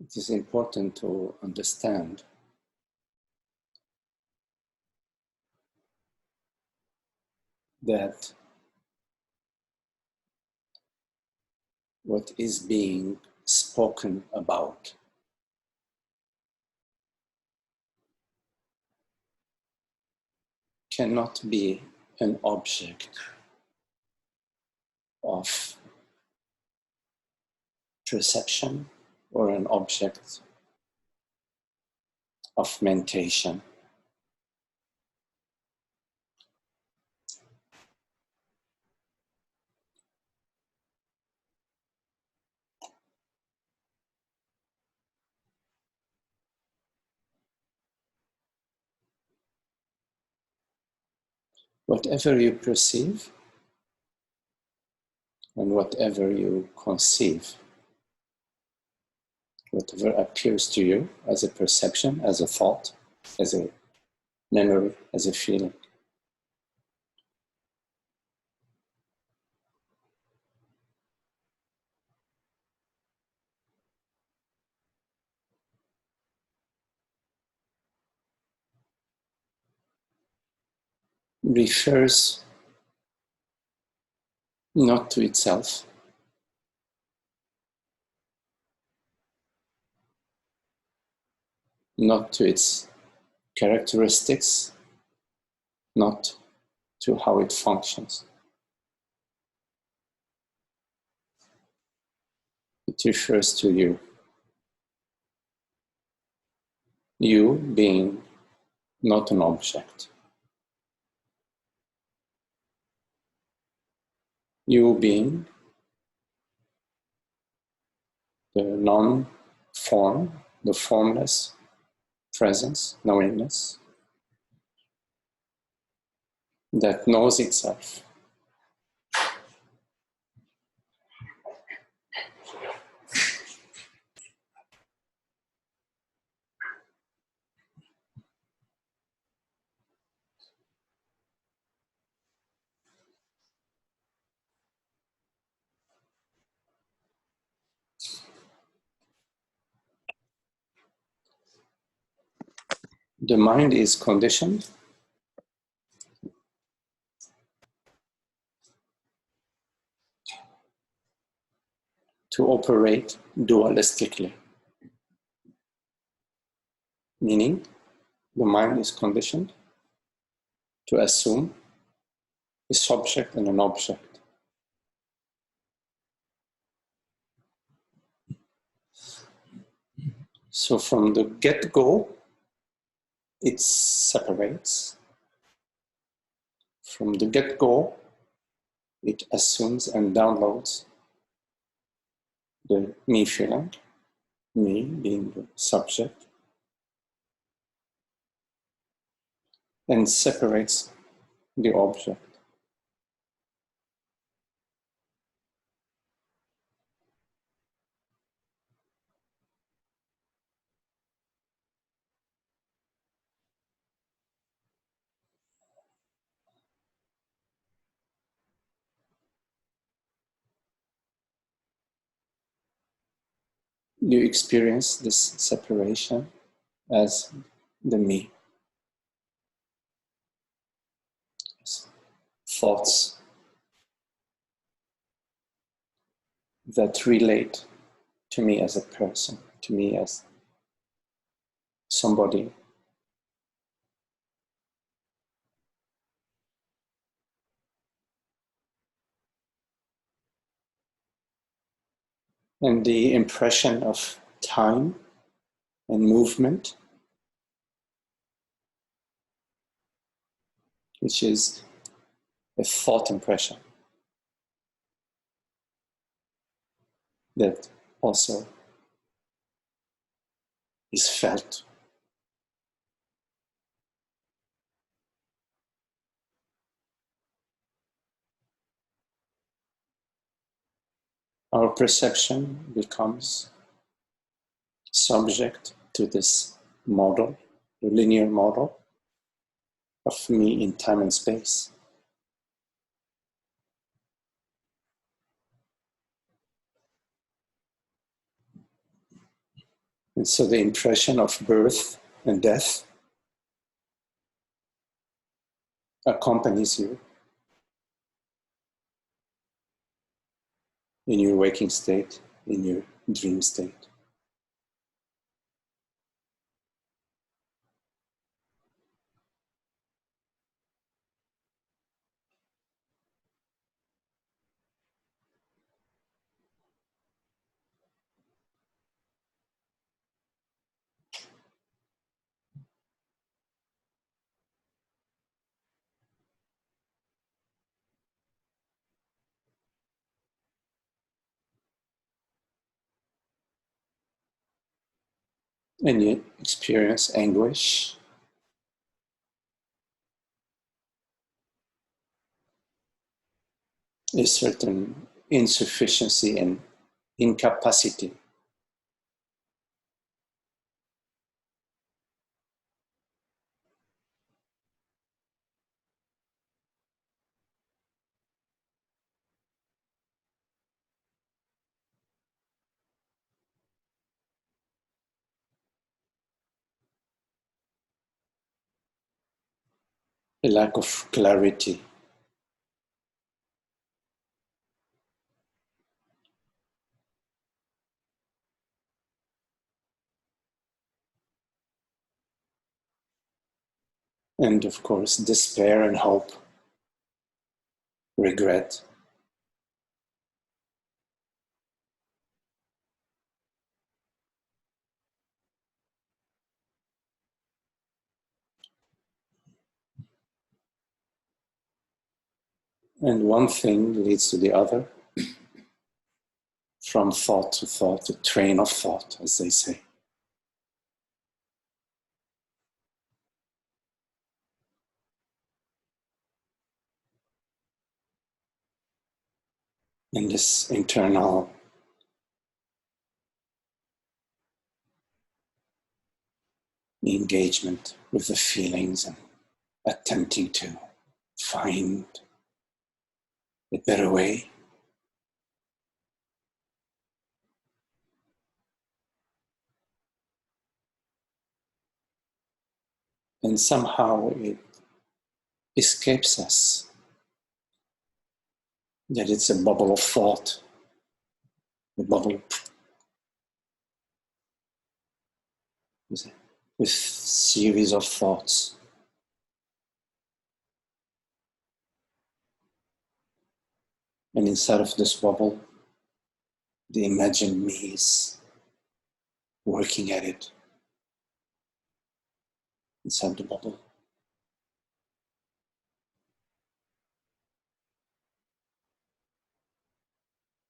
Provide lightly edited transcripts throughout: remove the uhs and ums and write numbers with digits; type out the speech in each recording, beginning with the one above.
it is important to understand that what is being spoken about cannot be an object of perception or an object of mentation. Whatever you perceive and whatever you conceive, whatever appears to you as a perception, as a thought, as a memory, as a feeling, refers not to itself, not to its characteristics, not to how it functions. It refers to you. You being not an object. You being the non-form, the formless presence, knowingness, that knows itself. The mind is conditioned to operate dualistically, meaning the mind is conditioned to assume a subject and an object. So from the get-go, it separates. From the get-go, it assumes and downloads the me feeling, me being the subject, and separates the object. You experience this separation as the me. Thoughts that relate to me as a person, to me as somebody. And the impression of time and movement, which is a thought impression that also is felt. Our perception becomes subject to this model, the linear model of me in time and space. And so the impression of birth and death accompanies you in your waking state, in your dream state. And you experience anguish, a certain insufficiency and incapacity. A lack of clarity. And of course, despair and hope, regret. And one thing leads to the other, from thought to thought, a train of thought, as they say. And this internal engagement with the feelings and attempting to find a better way. And somehow it escapes us that it's a bubble of thought, a bubble with series of thoughts. And inside of this bubble, the imagined me is working at it inside the bubble.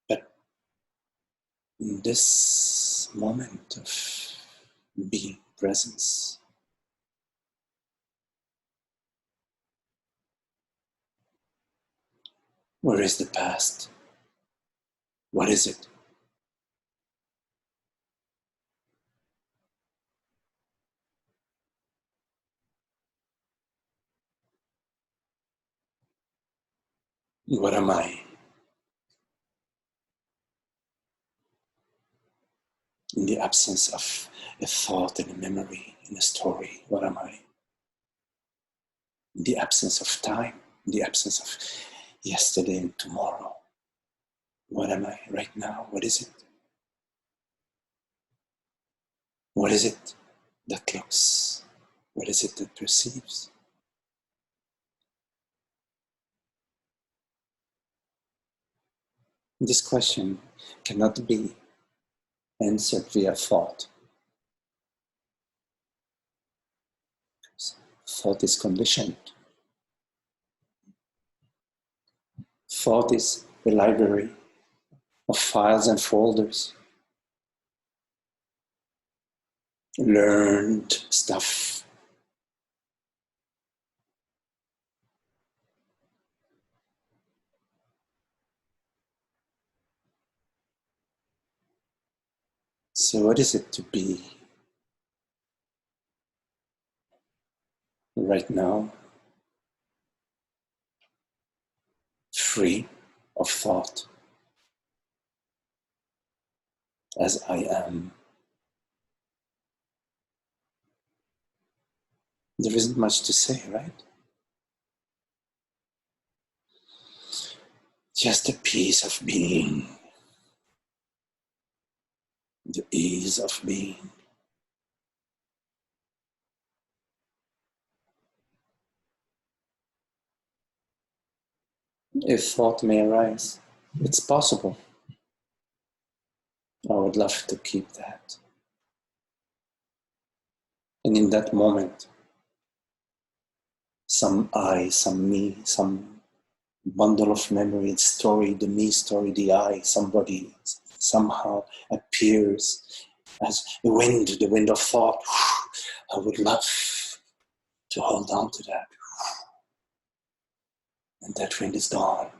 But in this moment of being presence, where is the past? What is it? What am I? In the absence of a thought and a memory and a story, what am I? In the absence of time, in the absence of yesterday and tomorrow, what am I right now? What is it? What is it that looks? What is it that perceives? This question cannot be answered via thought. Thought is conditioned. Thought is a library of files and folders, learned stuff. So what is it to be right now, free of thought, as I am? There isn't much to say, right? Just the peace of being, the ease of being. If thought may arise, it's possible. I would love to keep that. And in that moment, some I, some me, some bundle of memory, story, the me story, the I, somebody somehow appears as the wind of thought. I would love to hold on to that. And that wind is gone.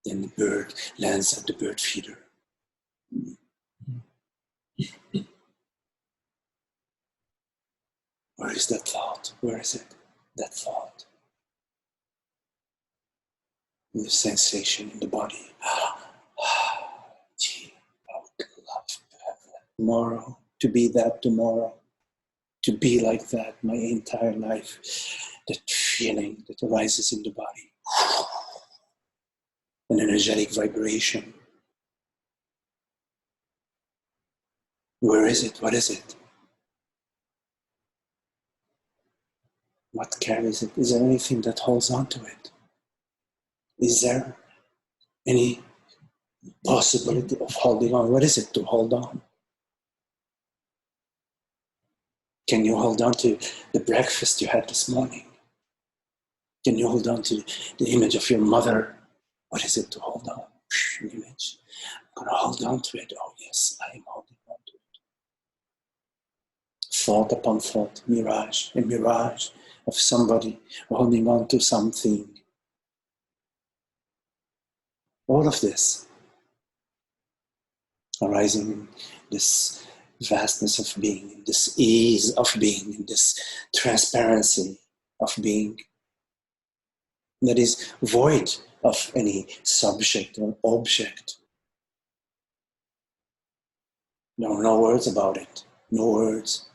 Then the bird lands at the bird feeder. Where is that thought? Where is it? That thought. And the sensation in the body. Gee, I would love to have that tomorrow, to be that tomorrow, to be like that my entire life. That feeling that arises in the body. An energetic vibration. Where is it? What is it? What carries it? Is there anything that holds on to it? Is there any possibility of holding on? What is it to hold on? Can you hold on to the breakfast you had this morning? Can you hold on to the image of your mother? What is it to hold on? An image. I'm going to hold on to it. Oh yes, I am holding on to it. Thought upon thought, mirage, a mirage of somebody holding on to something. All of this arising in this vastness of being, in this ease of being, in this transparency of being that is void of any subject or object. No words about it. No words.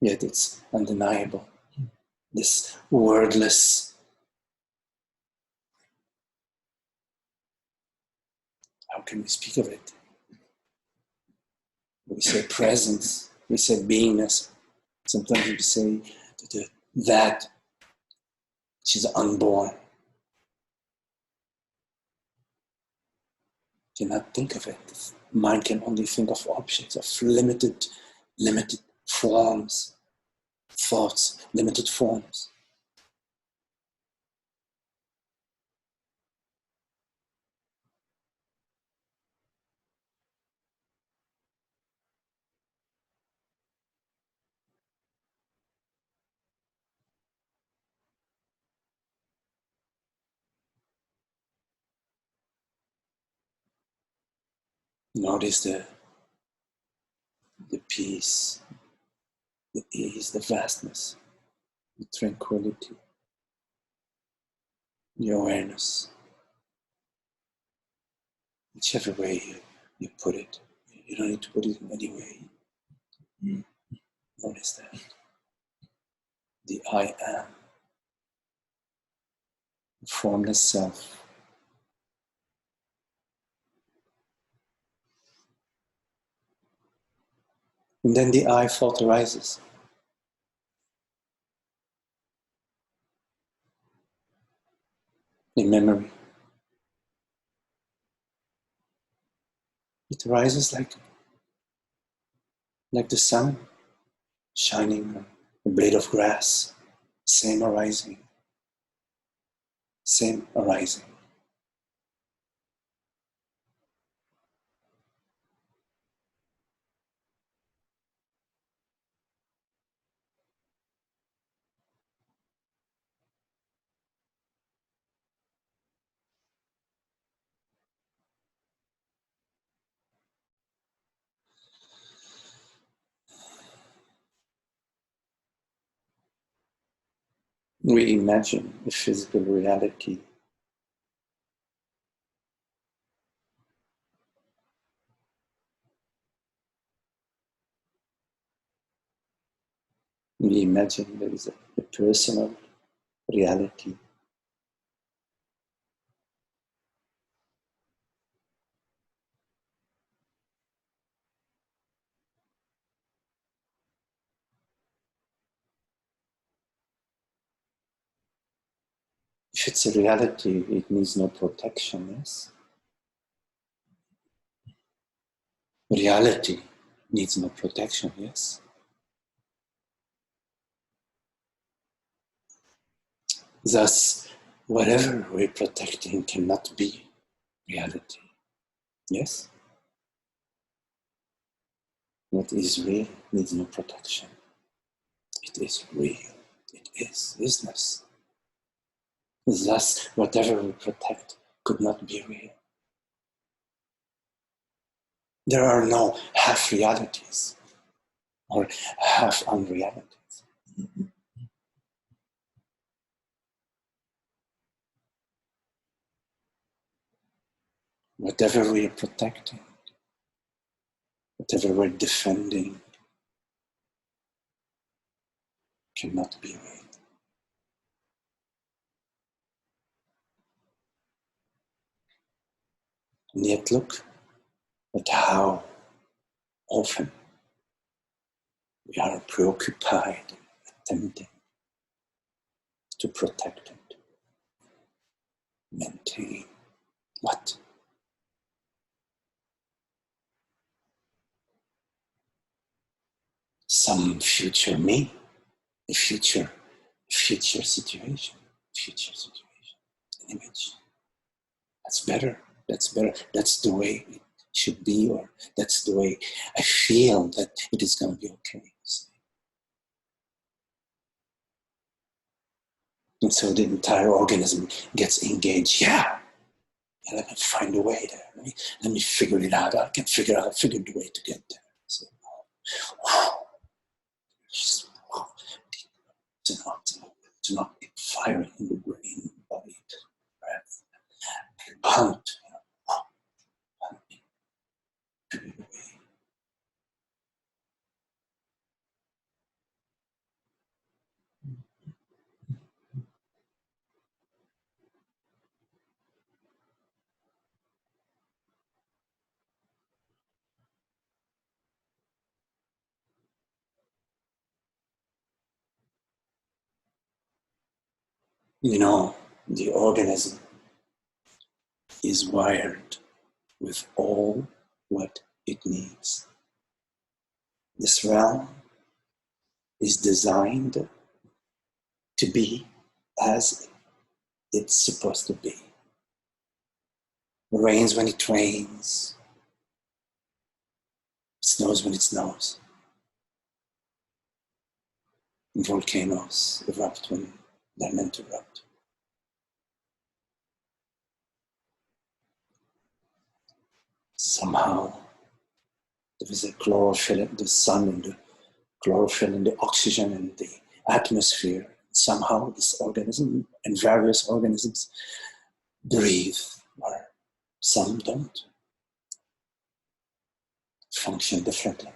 Yet it's undeniable. This wordless. How can we speak of it? We say presence. We say beingness. Sometimes we say that which is unborn. Cannot think of it. Mind can only think of objects of limited forms, thoughts, limited forms. Notice the peace, the ease, the vastness, the tranquility, the awareness. Whichever way you put it, you don't need to put it in any way. Notice that. The I am, the formless self. And then the I thought arises. In memory. It arises like the sun shining on a blade of grass. Same arising. Same arising. We imagine a physical reality. We imagine there is a personal reality. If it's a reality, it needs no protection, yes? Reality needs no protection, yes? Thus, whatever we're protecting cannot be reality, yes? What is real needs no protection. It is real. It is isness. Thus, whatever we protect could not be real. There are no half realities or half unrealities. Whatever we are protecting, whatever we're defending, cannot be real. And yet look at how often we are preoccupied, attempting to protect it, maintain what? Some future me, a future situation, an image. That's better. That's better. That's the way it should be, or that's the way I feel that it is going to be okay. And so the entire organism gets engaged. Yeah, let me find a way there. Let me figure it out. I can figure the way to get there. So, wow. Wow. To not get firing in the brain, body, breath, pumped. You know, the organism is wired with all what it needs. This realm is designed to be as it's supposed to be. It rains when it rains. It snows when it snows. Volcanoes erupt when they're meant to erupt. Somehow, there is a chlorophyll in the sun and the chlorophyll and the oxygen and the atmosphere. Somehow, this organism and various organisms breathe, or some don't, function differently.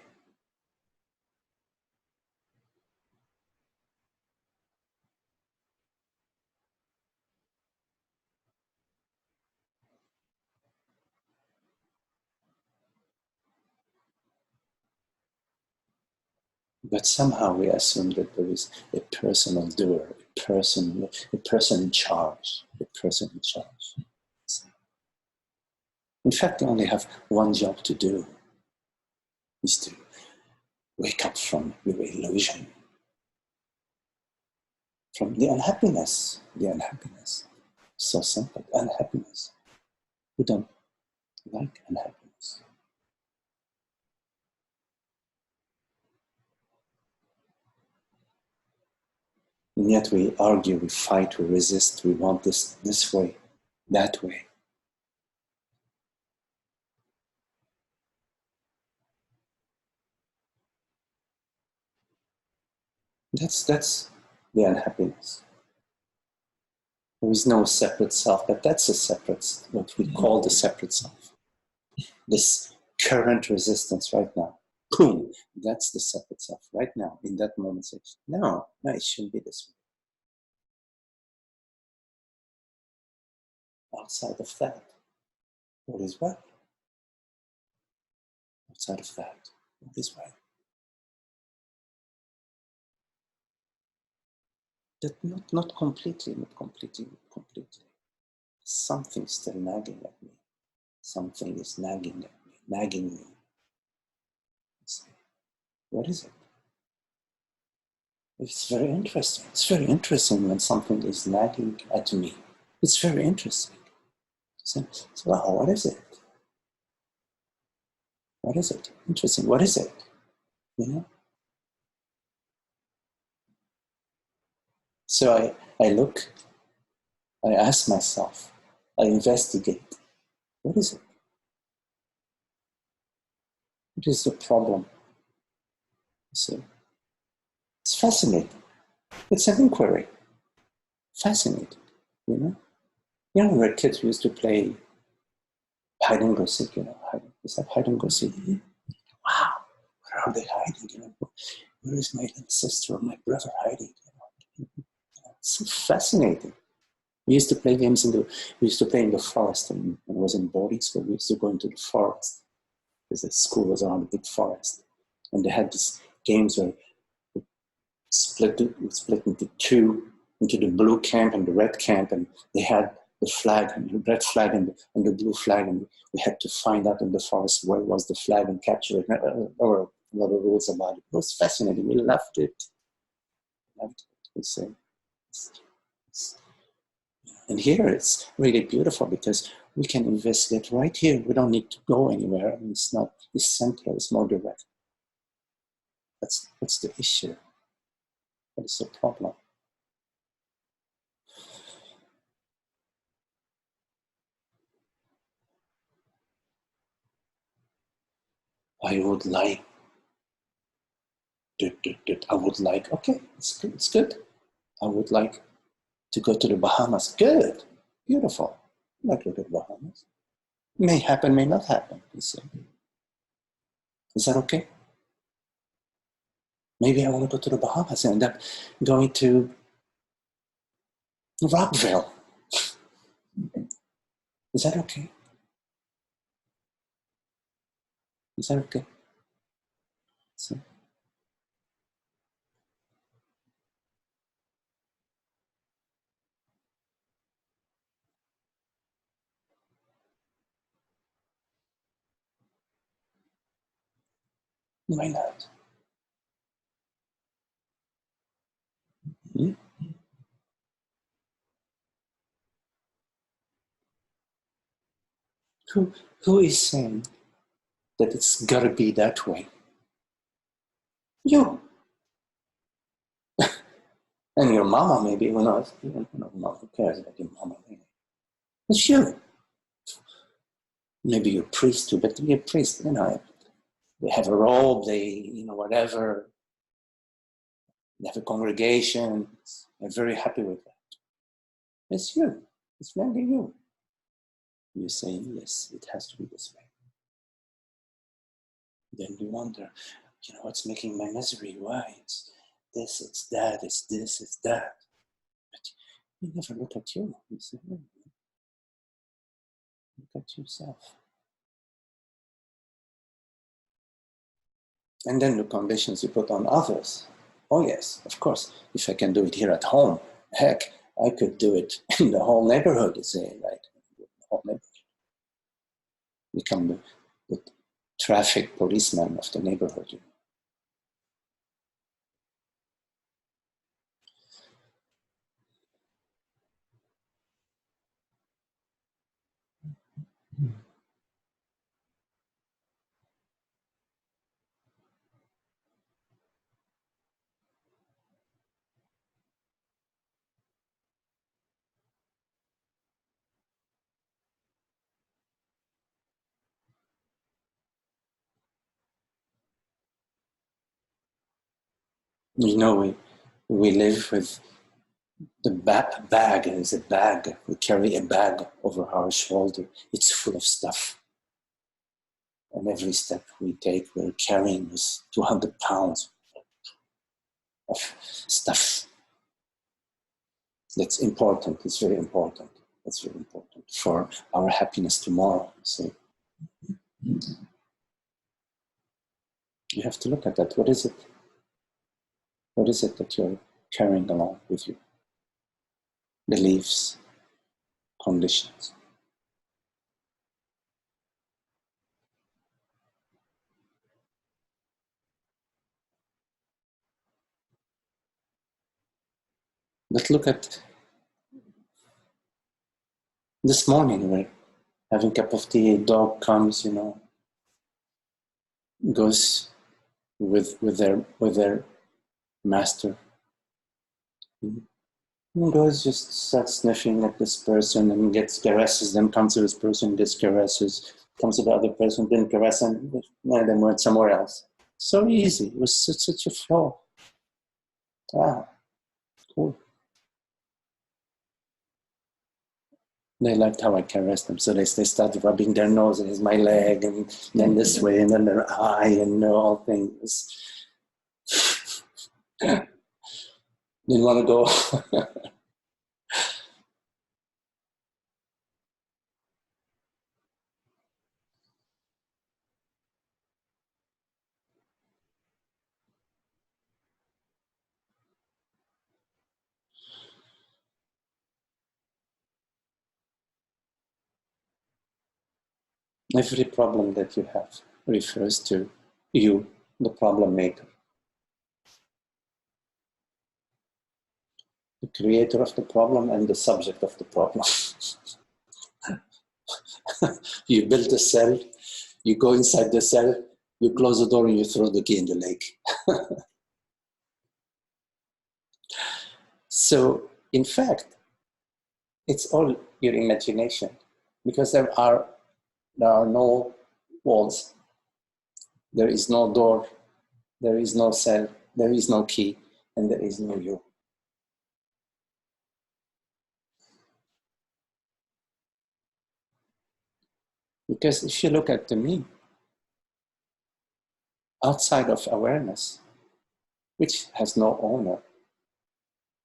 But somehow we assume that there is a personal doer, a person in charge, In fact, they only have one job to do, is to wake up from the illusion, from the unhappiness. So simple, unhappiness. We don't like unhappiness. And yet we argue, we fight, we resist, we want this way, that way. That's the unhappiness. There is no separate self, but that's a separate, what we call the separate self. This current resistance right now, Boom. That's the separate self. Right now, in that moment, says, no, it shouldn't be this way. Outside of that, what is what? Outside of that, what is what? That not completely. Something's still nagging at me. Something is nagging at me, nagging me. What is it? It's very interesting. It's very interesting when something is nagging at me. It's very interesting. So wow, what is it? What is it? Interesting. What is it? You know? So I look, I ask myself, I investigate. What is it? What is the problem? So it's fascinating. It's an inquiry. Fascinating. You know? You know, when we were kids, we used to play hide and go seek, you know. Is that hide and go seek? Wow, where are they hiding? You know, where is my little sister or my brother hiding? You know? It's so fascinating. We used to play games we used to play in the forest, and when I was in boarding school, we used to go into the forest because the school was around a big forest, and they had these games where we split into two, into the blue camp and the red camp, and they had the flag, and the red flag and the blue flag, and we had to find out in the forest where was the flag and capture it. Or a lot of rules about it. It was fascinating. We loved it. We say. And here it's really beautiful because we can investigate right here. We don't need to go anywhere. I mean, it's not central, it's more direct. What's the issue? What is the problem? I would like, okay, it's good. I would like to go to the Bahamas. Good, beautiful. I'd like to go to the Bahamas. May happen, may not happen, you see. Is that okay? Maybe I want to go to the Bahamas and end up going to Rockville. Is that okay? Is that okay? So, why not? Hmm? Who is saying that it's gotta be that way? You. And your mama, maybe, who knows? Who cares about your mama? It's you. Maybe your priest too, but your priest, they have a robe, they, whatever. They have a congregation. They're very happy with that. It's you. It's mainly you. You're saying, yes, it has to be this way. Then you wonder, what's making my misery? Why? It's this, it's that, it's this, it's that. But you never look at you. You say, look at yourself. And then the conditions you put on others. Oh yes, of course. If I can do it here at home, heck, I could do it in the whole neighborhood, you say, right? The whole neighborhood. Become the traffic policeman of the neighborhood. We live with the bag is a bag. We carry a bag over our shoulder. It's full of stuff. And every step we take, we're carrying this 200 pounds of stuff. That's important. It's very important. That's very important for our happiness tomorrow. See, you have to look at that. What is it? What is it that you're carrying along with you? Beliefs, conditions. But look at this morning, we're having a cup of tea, a dog comes, goes with their master. And goes, just starts sniffing at this person and gets caresses, then comes to this person, gets caresses, comes to the other person, then caress, and then went somewhere else. So easy. It was such a flow. Wow, cool. They liked how I caressed them, so they started rubbing their nose against my leg, and then this way, and then their eye, and all things. Didn't want to go. Every problem that you have refers to you, the problem maker, the creator of the problem and the subject of the problem. You build a cell, you go inside the cell, you close the door and you throw the key in the lake. So, in fact, it's all your imagination, because there are no walls, there is no door, there is no cell, there is no key, and there is no you. Because if you look at the me, outside of awareness, which has no owner,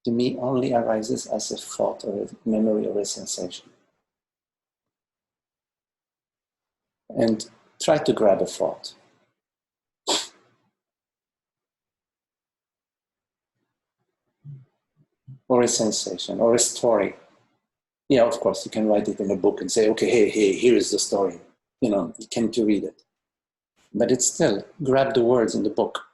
the me only arises as a thought or a memory or a sensation. And try to grab a thought. Or a sensation, or a story. Yeah, of course, you can write it in a book and say, okay, hey, here is the story. You can to read it. But it's still, grab the words in the book.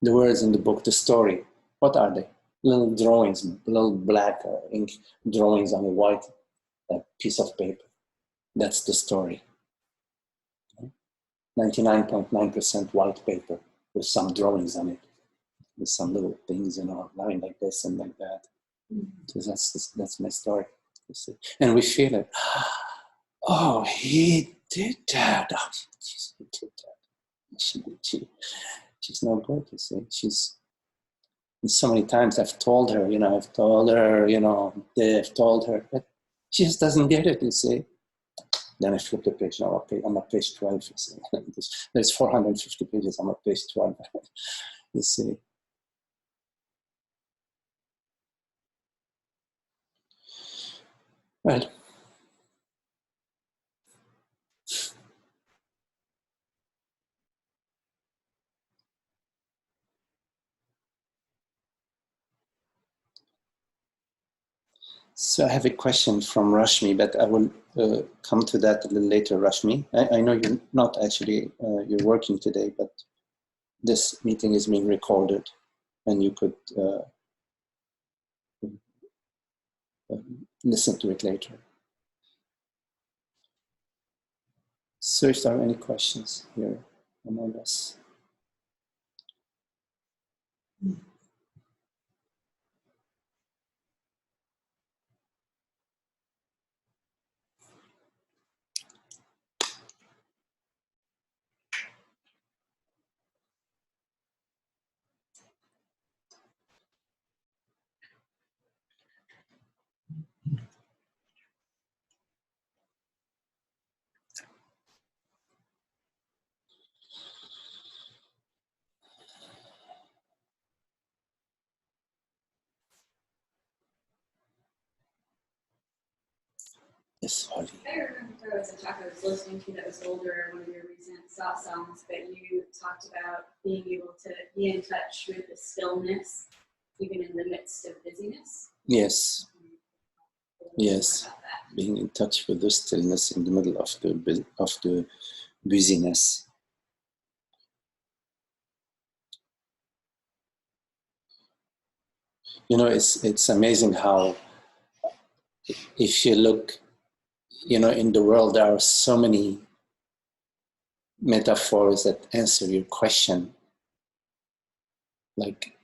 The words in the book, the story. What are they? Little drawings, little black ink drawings on a white piece of paper. That's the story. 99.9% white paper with some drawings on it, with some little things, lying like this and like that. So that's my story. You see. And we feel it. Oh, he did that. Oh, he did that. She's no good, you see. So many times I've told her, I've told her, but she just doesn't get it, you see. Then I flip the page. Now I'm at page 12, you see. There's 450 pages, I'm at page 12, you see. Well, so I have a question from Rashmi, but I will come to that a little later, Rashmi. I know you're not actually, you're working today, but this meeting is being recorded and you could listen to it later. So if there are any questions here among us. is holy. I remember there was a talk I was listening to that was older, one of your recent satsangs, but you talked about being able to be in touch with the stillness, even in the midst of busyness. Yes, yes, being in touch with the stillness in the middle of the busyness. You know, it's amazing how, if you look, you know, in the world there are so many metaphors that answer your question. Like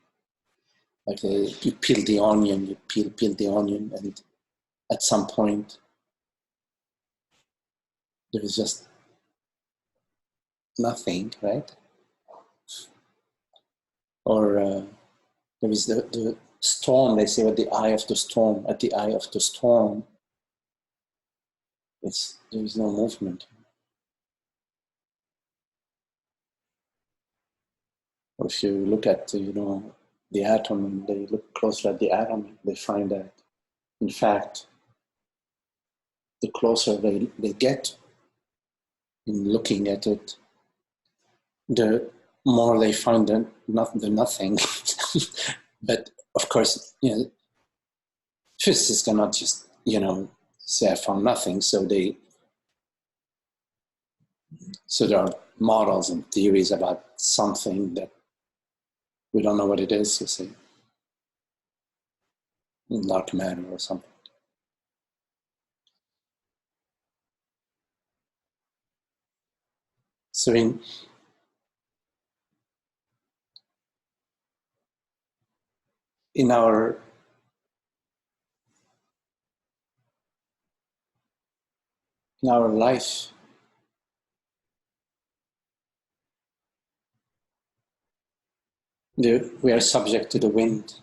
you peel the onion, you peel the onion, and at some point there is just nothing, right? Or there is the storm. They say at the eye of the storm. At the eye of the storm, there is no movement. Or if you look at, you know, the atom, and they look closer at the atom, they find that, in fact, the closer they get in looking at it, the more they find the nothing. But of course, you know, physicists cannot just, you know, say I found nothing. So there are models and theories about something that we don't know what it is, you see, dark matter or something. So in our life, we are subject to the wind,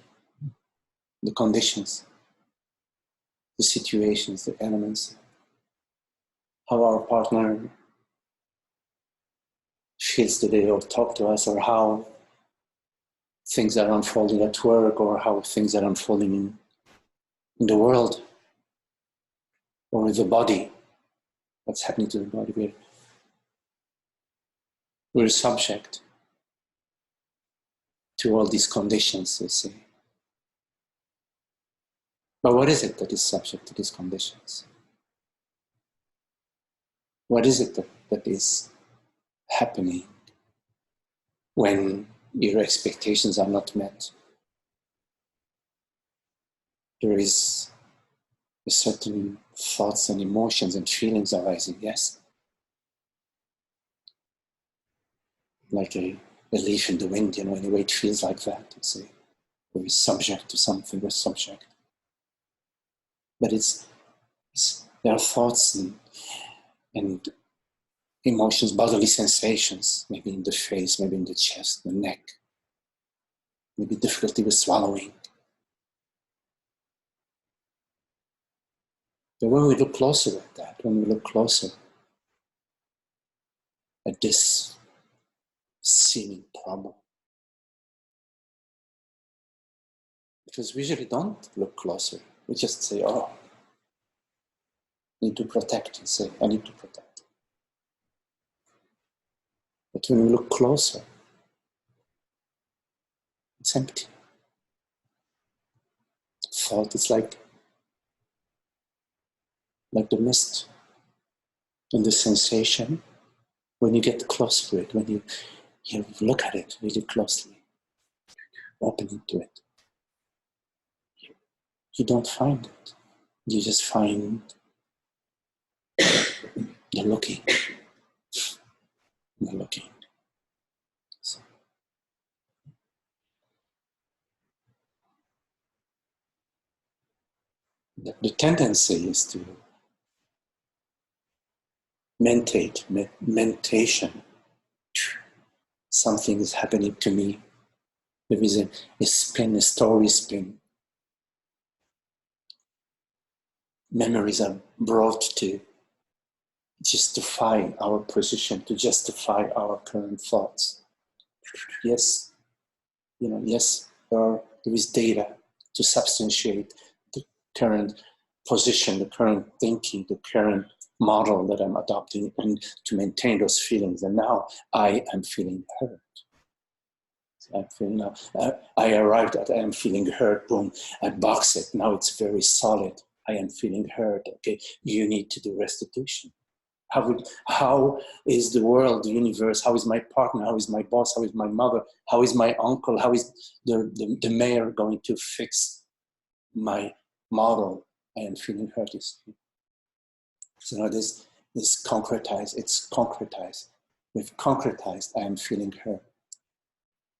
the conditions, the situations, the elements, how our partner feels today or talk to us, or how things are unfolding at work, or how things are unfolding in the world, or with the body, what's happening to the body. We're subject to all these conditions, you see. But what is it that is subject to these conditions? What is it that is happening when your expectations are not met? There is a certain thoughts and emotions and feelings arising, yes? Like a leaf in the wind, you know, anyway, it feels like that, you see. We're subject to something, we're subject. But there are thoughts and emotions, bodily sensations, maybe in the face, maybe in the chest, the neck, maybe difficulty with swallowing. But when we look closer at that, when we look closer at this seeming problem, because we usually don't look closer, we just say, oh, I need to protect, and say, I need to protect. But when we look closer, it's empty. Thought is like the mist and the sensation. When you get close to it, when you look at it really closely, open into it, you don't find it. You just find the looking. The looking. So, the tendency is to mentation. Something is happening to me. There is a spin, a story spin. Memories are brought to justify our position, to justify our current thoughts. Yes, yes, there is data to substantiate the current position, the current thinking, the current model that I'm adopting, and to maintain those feelings. And now I am feeling hurt. So I'm feeling now, I arrived at I am feeling hurt, boom, I box it. Now it's very solid. I am feeling hurt. Okay, you need to do restitution. How is the world, the universe, how is my partner, how is my boss, how is my mother, how is my uncle, how is the mayor going to fix my model? I am feeling hurt. So now this is concretized, it's concretized. We've concretized, I am feeling hurt.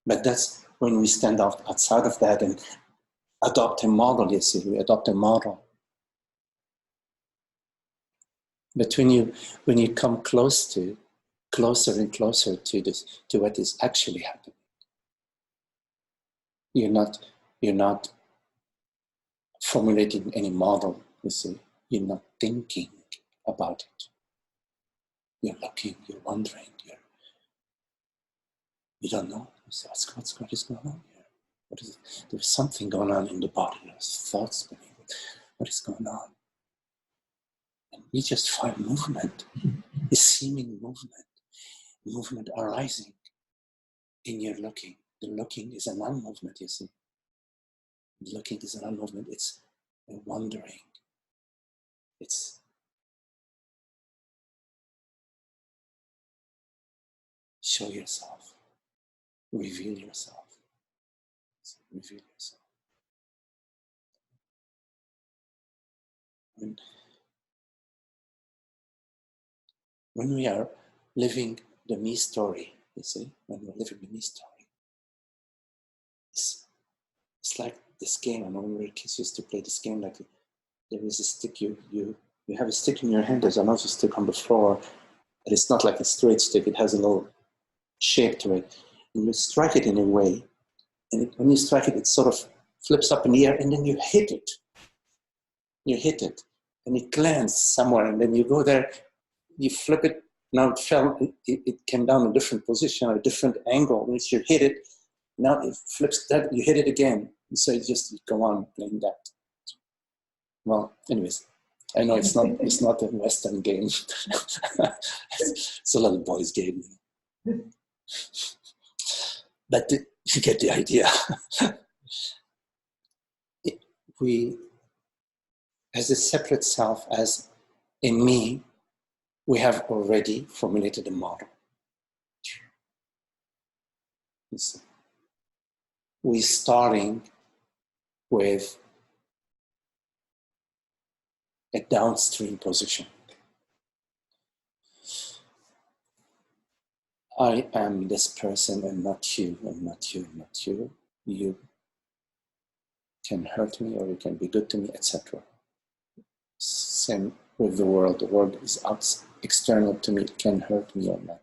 But that's when we stand outside of that and adopt a model, you see, we adopt a model. But when you come closer and closer to this, to what is actually happening, you're not formulating any model, you see. You're not thinking about it. You're looking, you're wondering, you don't know. What is going on here? There's something going on in the body. There's thoughts spinning. What is going on? And we just find movement, a seeming movement arising in your looking. The looking is a non-movement, you see. The looking is a non-movement. It's a wondering. It's show yourself. Reveal yourself. Reveal yourself. When we are living the me story, you see, when we're living the me story, it's like this game. I know when we were kids used to play this game, like there is a stick, you have a stick in your hand, there's another stick on the floor, but it's not like a straight stick, it has a little shape to it. And you strike it in a way, and when you strike it, it sort of flips up in the air, and then you hit it. You hit it, and it lands somewhere, and then you go there, you flip it, now it fell, it came down a different position, or a different angle. Once you hit it, now it flips that, you hit it again. And so you just go on playing that. Well, anyways, I know it's not a Western game. It's a little boy's game. But you get the idea. We, as a separate self, as a me, we have already formulated a model. We're starting with a downstream position. I am this person and not you, and not you, and not you. You can hurt me or you can be good to me, etc. Same with the world. The world is external to me, it can hurt me or not.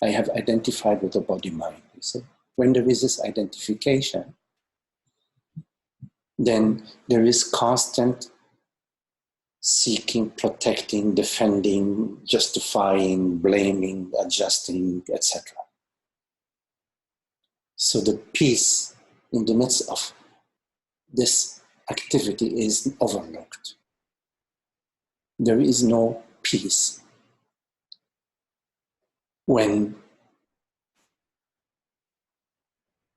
I have identified with the body-mind, you see. When there is this identification, then there is constant seeking, protecting, defending, justifying, blaming, adjusting, etc. So the peace in the midst of this activity is overlooked. There is no peace when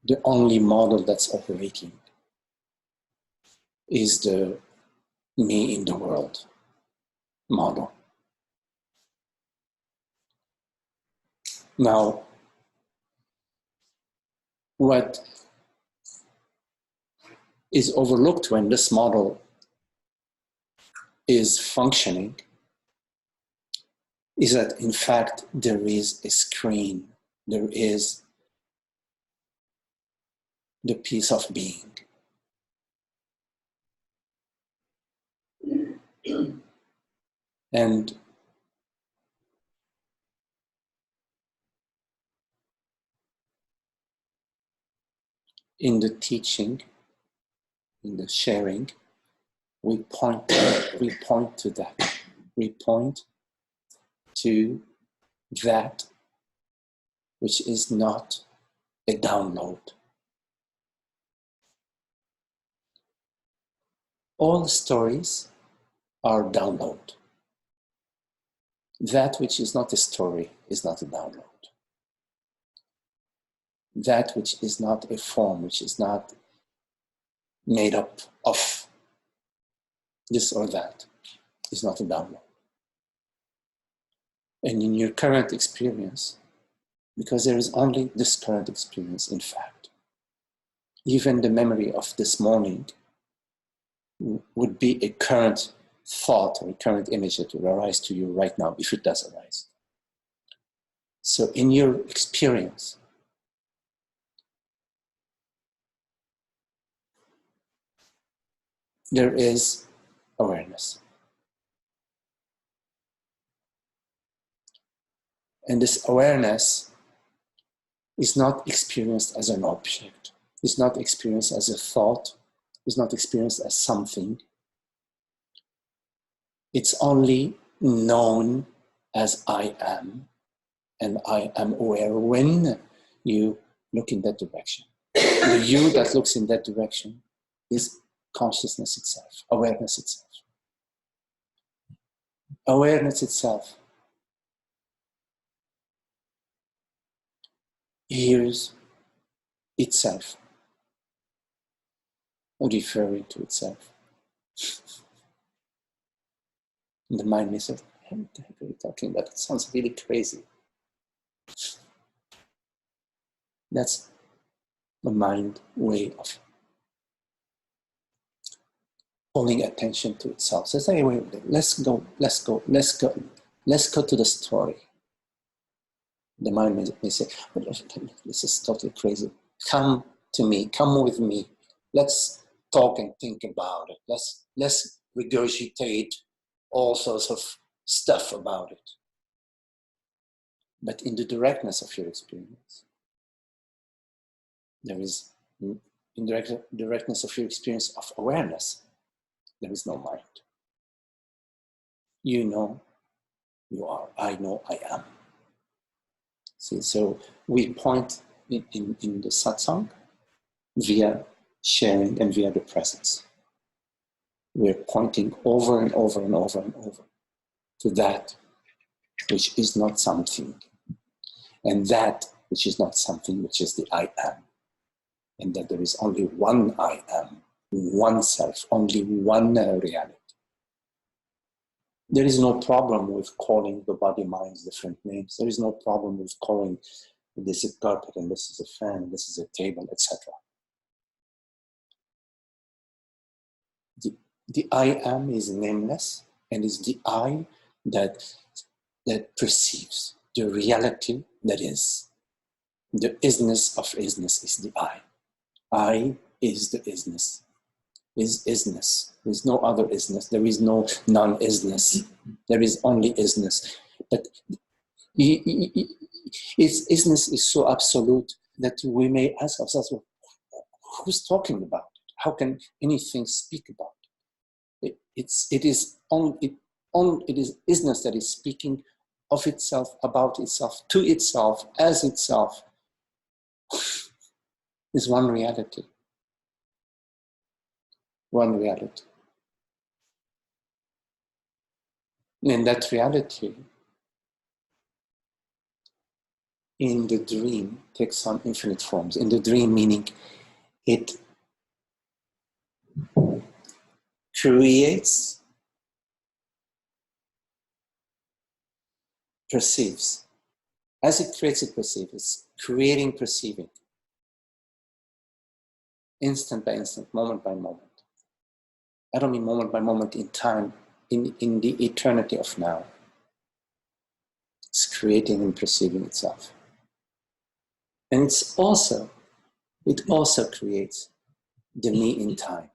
the only model that's operating is the me in the world model. Now, what is overlooked when this model is functioning is that, in fact, there is a screen, there is the peace of being. And in the teaching, in the sharing, we point to that. We point to that which is not a download. All stories are download. That which is not a story is not a download. That which is not a form, which is not made up of this or that, is not a download. And in your current experience, because there is only this current experience, in fact, even the memory of this morning would be a current thought or a current image that will arise to you right now, if it does arise. So in your experience, there is awareness. And this awareness is not experienced as an object, is not experienced as a thought, is not experienced as something. It's only known as I am, and I am aware when you look in that direction. The you that looks in that direction is consciousness itself, awareness itself. Awareness itself hears itself, referring to itself. And the mind may say, what the heck are you talking about? It sounds really crazy. That's the mind way of pulling attention to itself. So say, wait, let's go to the story. The mind may say, this is totally crazy. Come to me, come with me. Let's talk and think about it. Let's regurgitate all sorts of stuff about it. But in the directness of your experience, there is, in the directness of your experience of awareness, there is no mind. You know, you are. I know, I am. See, so we point in the satsang via sharing and via the presence. We're pointing over and over and over and over to that which is not something. And that which is not something, which is the I am. And that there is only one I am, one self, only one reality. There is no problem with calling the body minds different names. There is no problem with calling this is a carpet and this is a fan, this is a table, etc. The I am is nameless and is the I that perceives the reality that is. The isness of isness is the I. I is the isness. Is isness. There is no other isness. There is no non-isness. There is only isness. But its isness is so absolute that we may ask ourselves, well, who's talking about it? How can anything speak about it? It is isness that is speaking of itself, about itself, to itself, as itself. Is one reality. One reality. And that reality in the dream takes on infinite forms. In the dream, meaning it creates, perceives. As it creates, it perceives. It's creating, perceiving. Instant by instant, moment by moment. I don't mean moment by moment in time, in the eternity of now. It's creating and perceiving itself. And it also creates the me in time.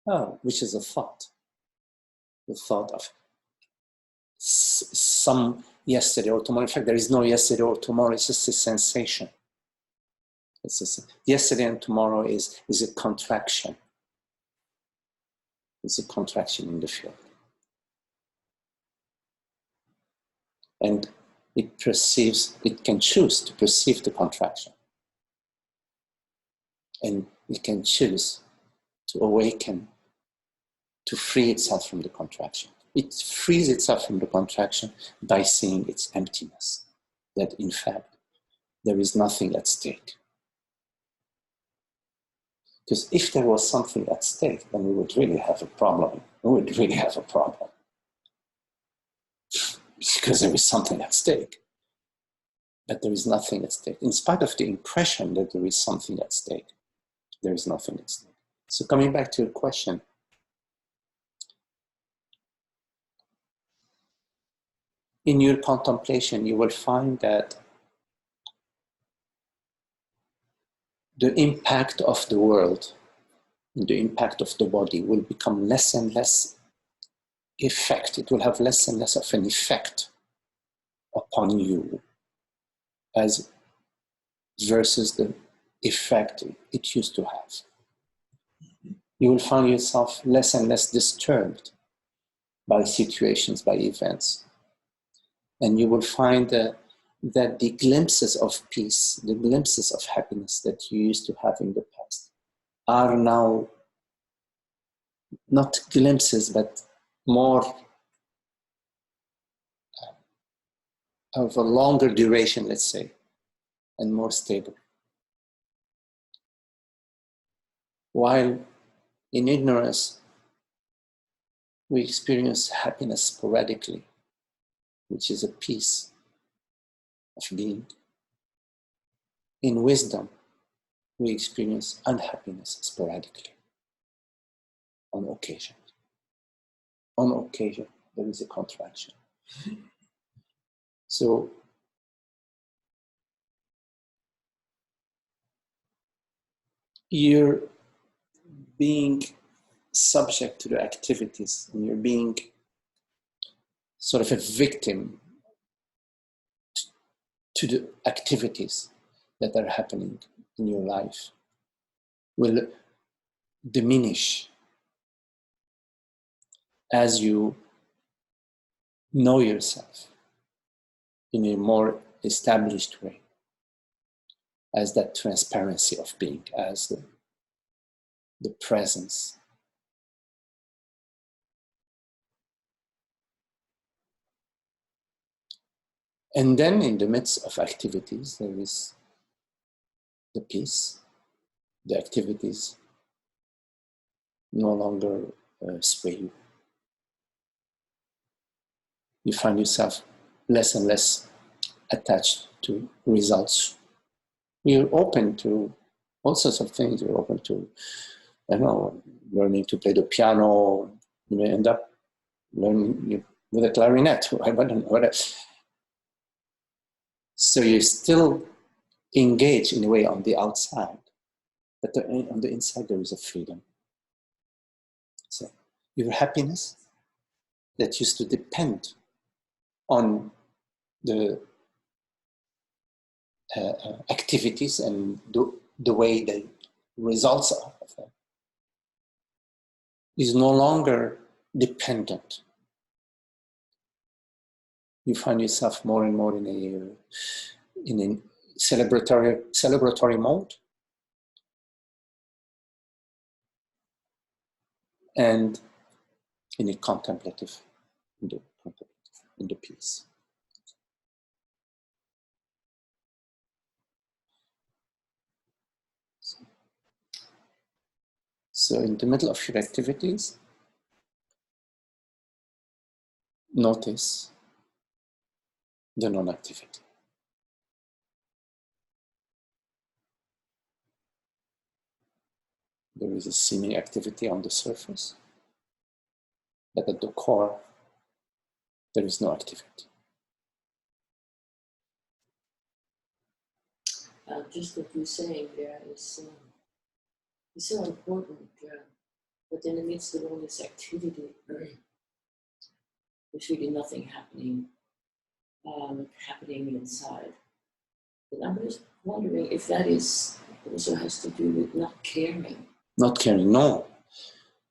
Oh, which is a thought. The thought of some yesterday or tomorrow. In fact, there is no yesterday or tomorrow, it's just a sensation. Yesterday and tomorrow is a contraction. It's a contraction in the field. And it can choose to perceive the contraction. And it can choose to awaken to free itself from the contraction. It frees itself from the contraction by seeing its emptiness, that in fact, there is nothing at stake. Because if there was something at stake, then we would really have a problem. We would really have a problem. Because there is something at stake. But there is nothing at stake. In spite of the impression that there is something at stake, there is nothing at stake. So coming back to your question, in your contemplation, you will find that the impact of the world, the impact of the body will become less and less effect. It will have less and less of an effect upon you as versus the effect it used to have. You will find yourself less and less disturbed by situations, by events. And you will find that the glimpses of peace, the glimpses of happiness that you used to have in the past are now not glimpses, but more of a longer duration, let's say, and more stable. While in ignorance, we experience happiness sporadically, which is a peace of being. In wisdom, we experience unhappiness sporadically, on occasion. On occasion, there is a contraction. So, you're being subject to the activities, and you're being sort of a victim to the activities that are happening in your life will diminish as you know yourself in a more established way, as that transparency of being, as the presence. And then in the midst of activities, there is the peace. The activities no longer sway you. You find yourself less and less attached to results. You're open to all sorts of things. You're open to, I don't know, learning to play the piano. You may end up learning with a clarinet. I don't know what else. So you're still engaged in a way on the outside, but on the inside there is a freedom. So your happiness that used to depend on the activities and the way the results are of them is no longer dependent. You find yourself more and more in a celebratory mode, and in a contemplative, in the peace. So in the middle of your activities, notice the non-activity. There is a seeming activity on the surface, but at the core, there is no activity. Just what you're saying there is so important. But in the midst of all this activity, there's really nothing happening inside. And I'm just wondering if that also has to do with not caring. Not caring, no.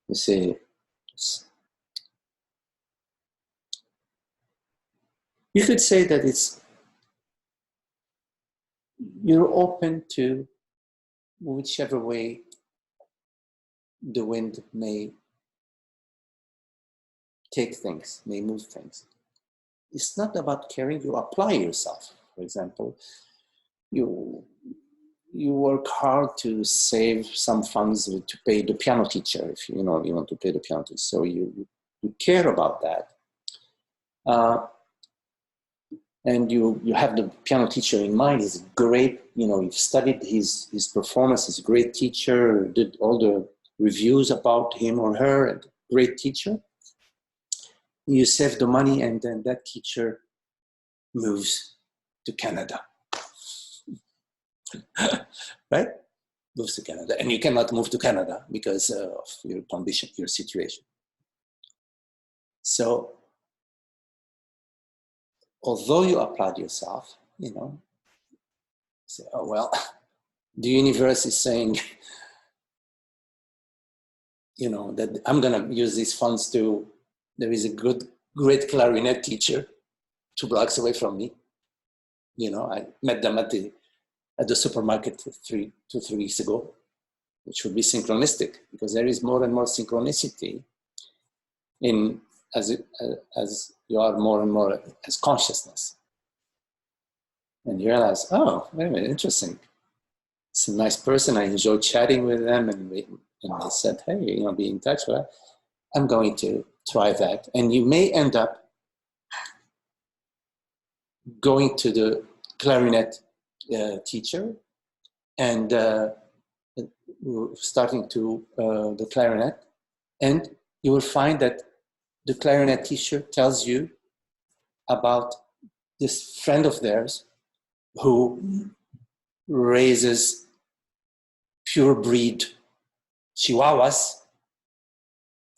You see, you could say that you're open to whichever way the wind may take things, may move things. It's not about caring, you apply yourself. For example, you work hard to save some funds to pay the piano teacher, if you know you want to pay the piano teacher. So you care about that. And you have the piano teacher in mind. He's great, you've studied his performance. He's a great teacher, did all the reviews about him or her, a great teacher. You save the money, and then that teacher moves to Canada. Right? Moves to Canada. And you cannot move to Canada because of your condition, your situation. So, although you applied yourself, say, oh, well, the universe is saying, that I'm going to use these funds there is a great clarinet teacher 2 blocks away from me. I met them at the supermarket 2-3 weeks ago, which would be synchronistic, because there is more and more synchronicity as you are more and more as consciousness. And you realize, oh, wait a minute, interesting. It's a nice person. I enjoy chatting with them, and they said, hey, be in touch with that. I'm going to try that. And you may end up going to the clarinet teacher and starting to the clarinet, and you will find that the clarinet teacher tells you about this friend of theirs who raises pure breed chihuahuas,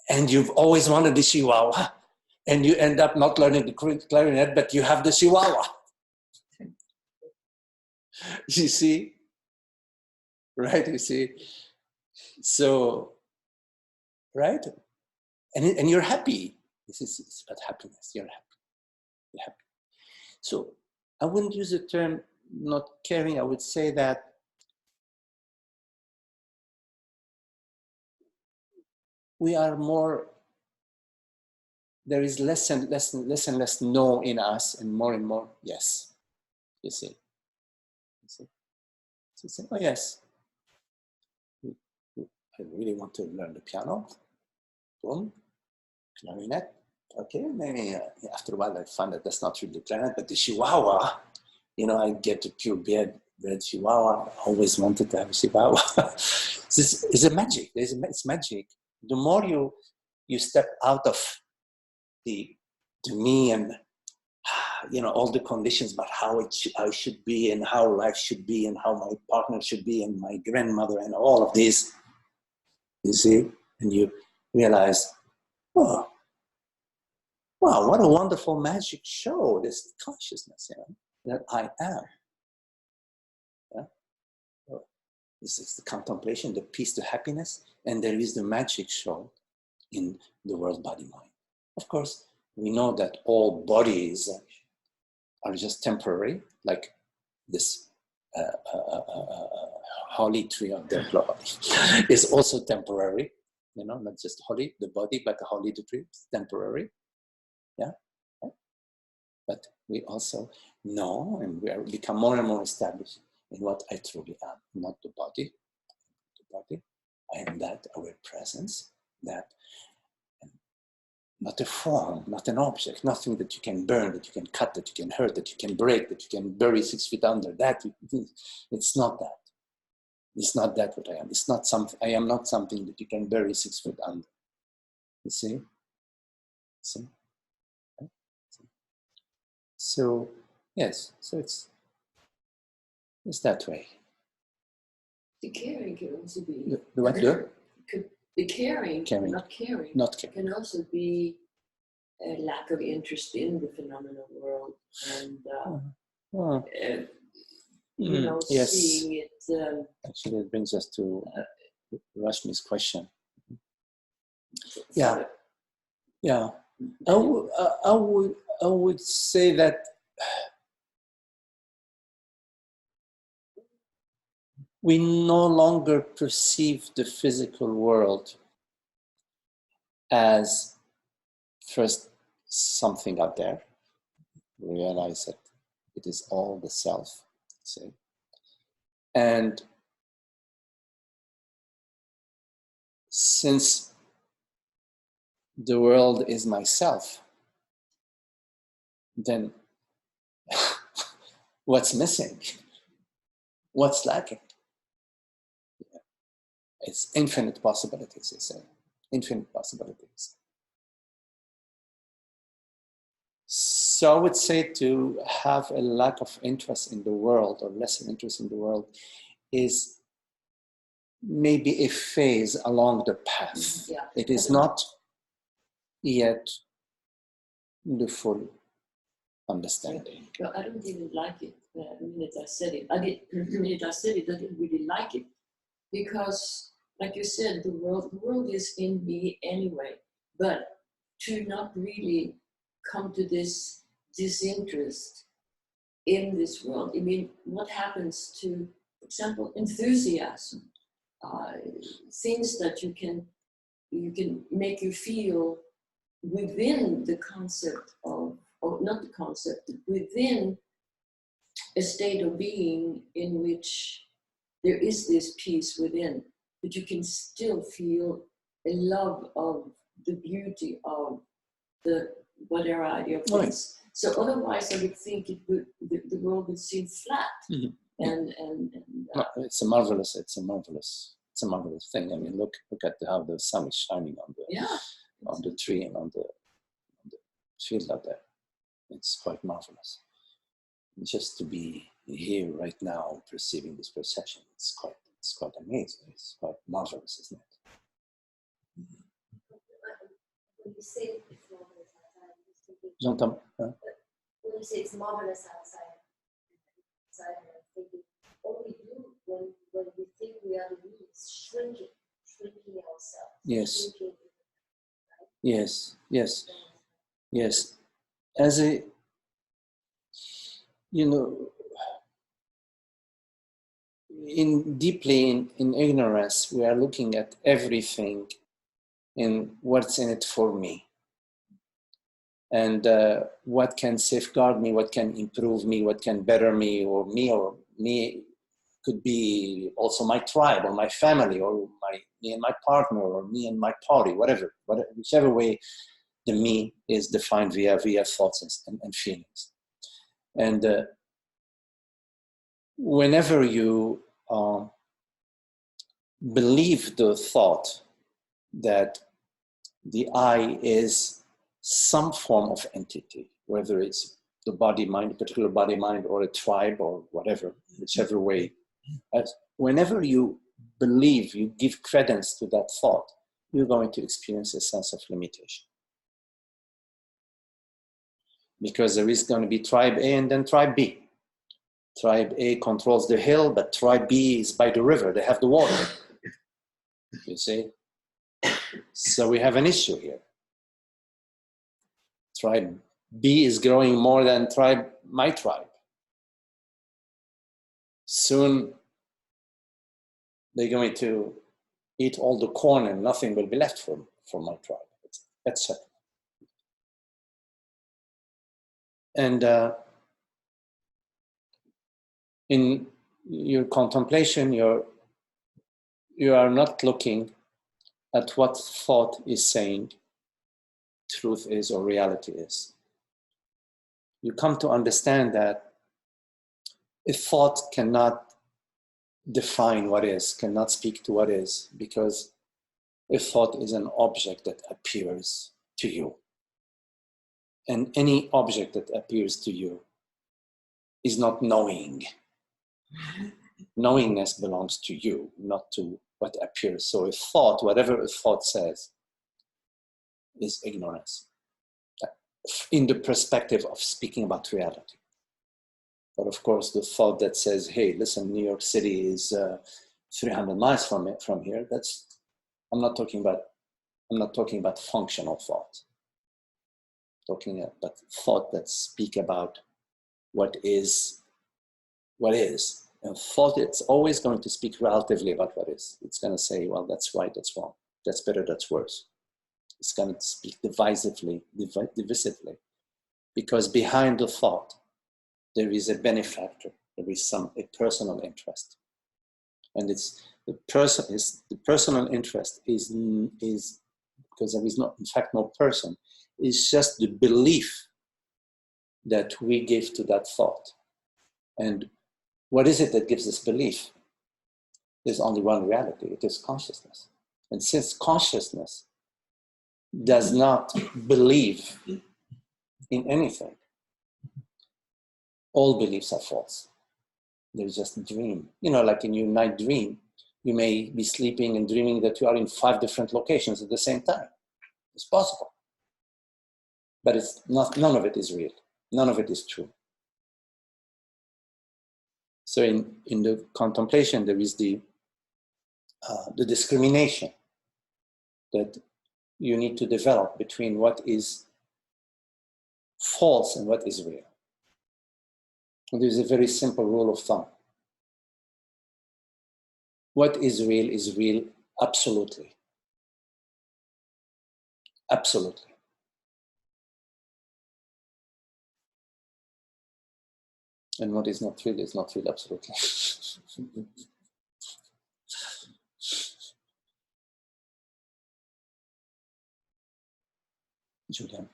and you've always wanted the chihuahua, and you end up not learning the clarinet, but you have the chihuahua. You see? Right, you see? So, right? And you're happy. It's about happiness. You're happy. You're happy. So I wouldn't use the term not caring. I would say that we are more, there is less and less no in us, and more yes. You see? So you say, oh yes, I really want to learn the piano. Boom, clarinet. Okay, maybe after a while I find that that's not really the clarinet, but the chihuahua, I get a pure bred chihuahua. I always wanted to have a chihuahua. It's a magic. It's magic. The more you step out of the me and all the conditions about how I should be, and how life should be, and how my partner should be, and my grandmother, and all of this, you see, and you realize, oh, wow, what a wonderful magic show, this consciousness, that I am. Yeah? So this is the contemplation, the peace, the happiness, and there is the magic show in the world, body, mind. Of course, we know that all bodies are just temporary, like this holy tree of the body is also temporary, not just holy, the body, but the holy tree is temporary. Yeah. But we also know, and we become more and more established in what I truly am, not the body. The body, I am that aware presence, that not a form, not an object, nothing that you can burn, that you can cut, that you can hurt, that you can break, that you can bury 6 feet under. It's not that. It's not that what I am. It's not something. I am not something that you can bury 6 feet under. You see? See? So yes. So it's that way. The caring can also be the what? The caring, not caring, can also be a lack of interest in the phenomenal world, and yes. Seeing it. Actually, it brings us to Rashmi's question. Yeah. I would say that we no longer perceive the physical world as first something out there, realize that it is all the self, say. And since the world is myself, then what's missing? What's lacking? It's infinite possibilities, they say. Infinite possibilities. So I would say to have a lack of interest in the world or lesser interest in the world is maybe a phase along the path. Yeah. It is not yet the full understanding. Well, I don't even like it. The minute I said it, I didn't really like it, because, like you said, the world is in me anyway. But to not really come to this disinterest in this world. I mean, what happens to, for example, enthusiasm? Things that you can make you feel within the concept of, or not the concept, within a state of being in which there is this peace within, but you can still feel a love of the beauty of the whatever idea of things. Right. So otherwise, I would think the world would seem flat. Mm-hmm. No, it's a marvelous thing. I mean, look at how the sun is shining on the tree and on the field out there. It's quite marvelous. Just to be here right now, perceiving this perception, it's quite amazing. It's quite marvelous, isn't it? When you say it's marvelous outside, I'm just thinking. J'entends. Huh? When you say it's marvelous outside, I'm thinking, all we do when we think we are the needs, shrinking ourselves. Yes. Shrinking, right? Yes. As a, deeply in ignorance, we are looking at everything in what's in it for me. And what can safeguard me, what can improve me, what can better me could be also my tribe or my family or me and my partner or me and my party, whatever, whichever way the me is defined via thoughts and feelings. And whenever you believe the thought that the I is some form of entity, whether it's the body-mind, a particular body-mind, or a tribe, or whatever, whichever way. Whenever you believe, you give credence to that thought, you're going to experience a sense of limitation. Because there is going to be tribe A and then tribe B. Tribe A controls the hill, but tribe B is by the river. They have the water. You see? So we have an issue here. Tribe B is growing more than my tribe. Soon they're going to eat all the corn and nothing will be left for my tribe, etc. And in your contemplation, you are not looking at what thought is saying truth is or reality is. You come to understand that a thought cannot define what is, cannot speak to what is, because a thought is an object that appears to you. And any object that appears to you is not knowing. Knowingness belongs to you, not to what appears. So a thought, whatever a thought says, is ignorance in the perspective of speaking about reality. But of course, the thought that says, hey, listen, New York City is 300 miles from here, I'm not talking about functional thought. Talking about thought that speak about what is. And thought, it's always going to speak relatively about what is. It's going to say, well, that's right, that's wrong, that's better, that's worse. It's going to speak divisively, because behind the thought, there is a benefactor. There is a personal interest, and the personal interest is because there is not, in fact, no person. It's just the belief that we give to that thought. And what is it that gives this belief? There's only one reality. It is consciousness. And since consciousness does not believe in anything, all beliefs are false. They're just a dream. You know, like in your night dream, you may be sleeping and dreaming that you are in 5 different locations at the same time. It's possible. But it's not, none of it is real. None of it is true. So in the contemplation, there is the discrimination that you need to develop between what is false and what is real. And there's a very simple rule of thumb. What is real absolutely. Absolutely. And what is not real absolutely. Julian.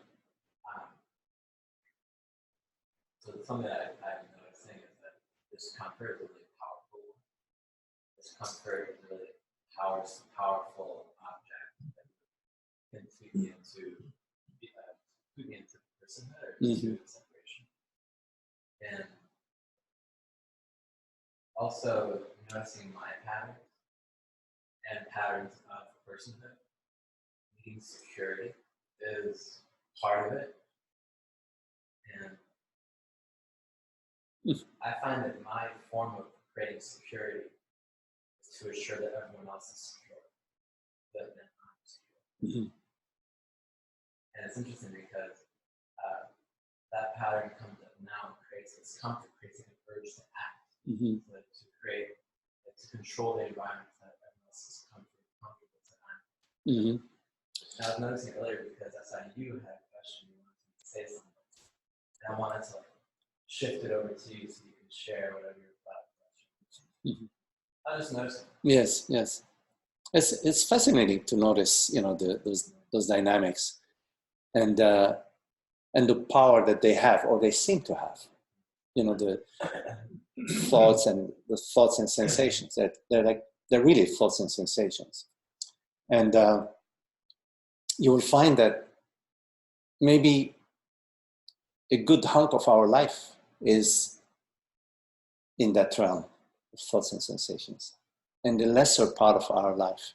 So something that I've been noticing is that discomfort is really powerful. Discomfort is really powerful object that can feed me into personhood or into separation. And also noticing my patterns and patterns of personhood, needing security is part of it. And I find that my form of creating security is to assure that everyone else is secure, but then I'm secure. And it's interesting because that pattern comes up now and creates discomfort, creates an urge to act, to control the environment that everyone else is comfortable to act. And I was noticing earlier because I saw you had a question, you wanted to say something, and I wanted to shift it over to you so you can share whatever your thought was. I just noticed. Yes. It's fascinating to notice, you know, those dynamics, and the power that they have, or they seem to have. You know, the thoughts and sensations. They're really thoughts and sensations, and you will find that maybe a good hunk of our life is in that realm of thoughts and sensations. And the lesser part of our life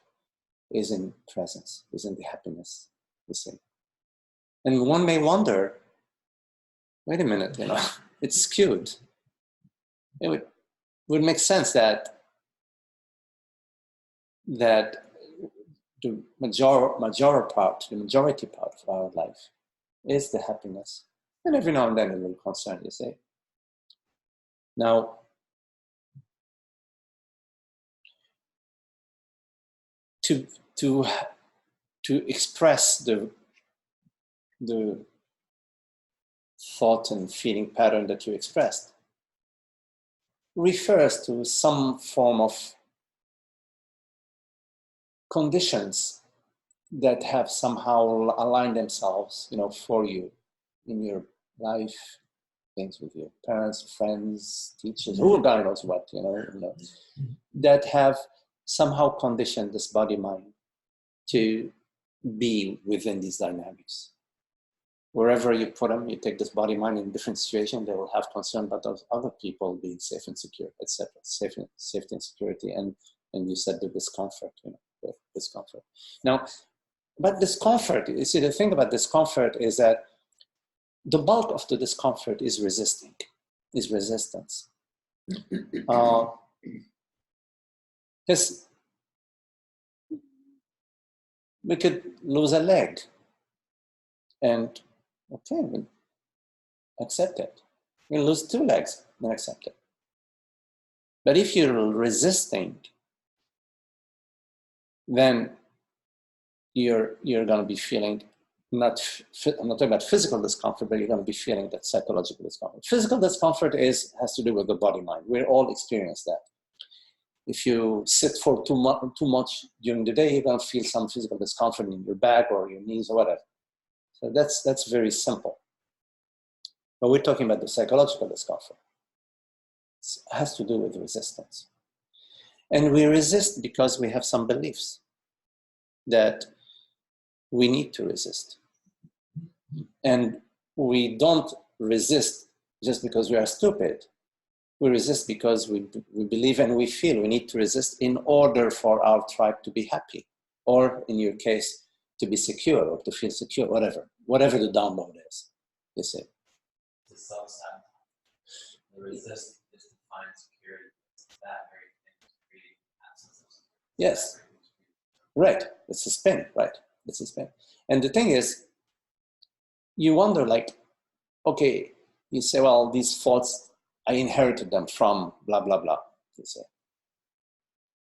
is in presence, is in the happiness, you see. And one may wonder, wait a minute, you know, it's skewed. It would make sense that the majority part of our life is the happiness. And every now and then a little concern, you see. Now, to express the thought and feeling pattern that you expressed refers to some form of conditions that have somehow aligned themselves, you know, for you in your life, things with your parents, friends, teachers, who God knows what, you know, that have somehow conditioned this body-mind to be within these dynamics. Wherever you put them, you take this body-mind in different situations, they will have concern about those other people being safe and secure, etc. Safety and security, and you said the discomfort, you know, the discomfort. Now, but discomfort, you see, the thing about discomfort is that the bulk of the discomfort is resistance. Because we could lose a leg, and okay, we'll accept it. We'll lose 2 legs and accept it. But if you're resisting, then you're going to be feeling I'm not talking about physical discomfort, but you're going to be feeling that psychological discomfort. Physical discomfort has to do with the body-mind. We all experience that. If you sit for too much during the day, you're going to feel some physical discomfort in your back or your knees or whatever. So that's very simple. But we're talking about the psychological discomfort. It has to do with resistance. And we resist because we have some beliefs that we need to resist. And we don't resist just because we are stupid. We resist because we believe and we feel we need to resist in order for our tribe to be happy, or in your case, to be secure or to feel secure, whatever the download is, you see. The self-sabotage. The resist is to find security. It's that very thing to create absence of security. Yes, right. It's a spin, right? It's a spin. And the thing is, you wonder, like, okay, you say, well, these thoughts, I inherited them from blah, blah, blah, you say.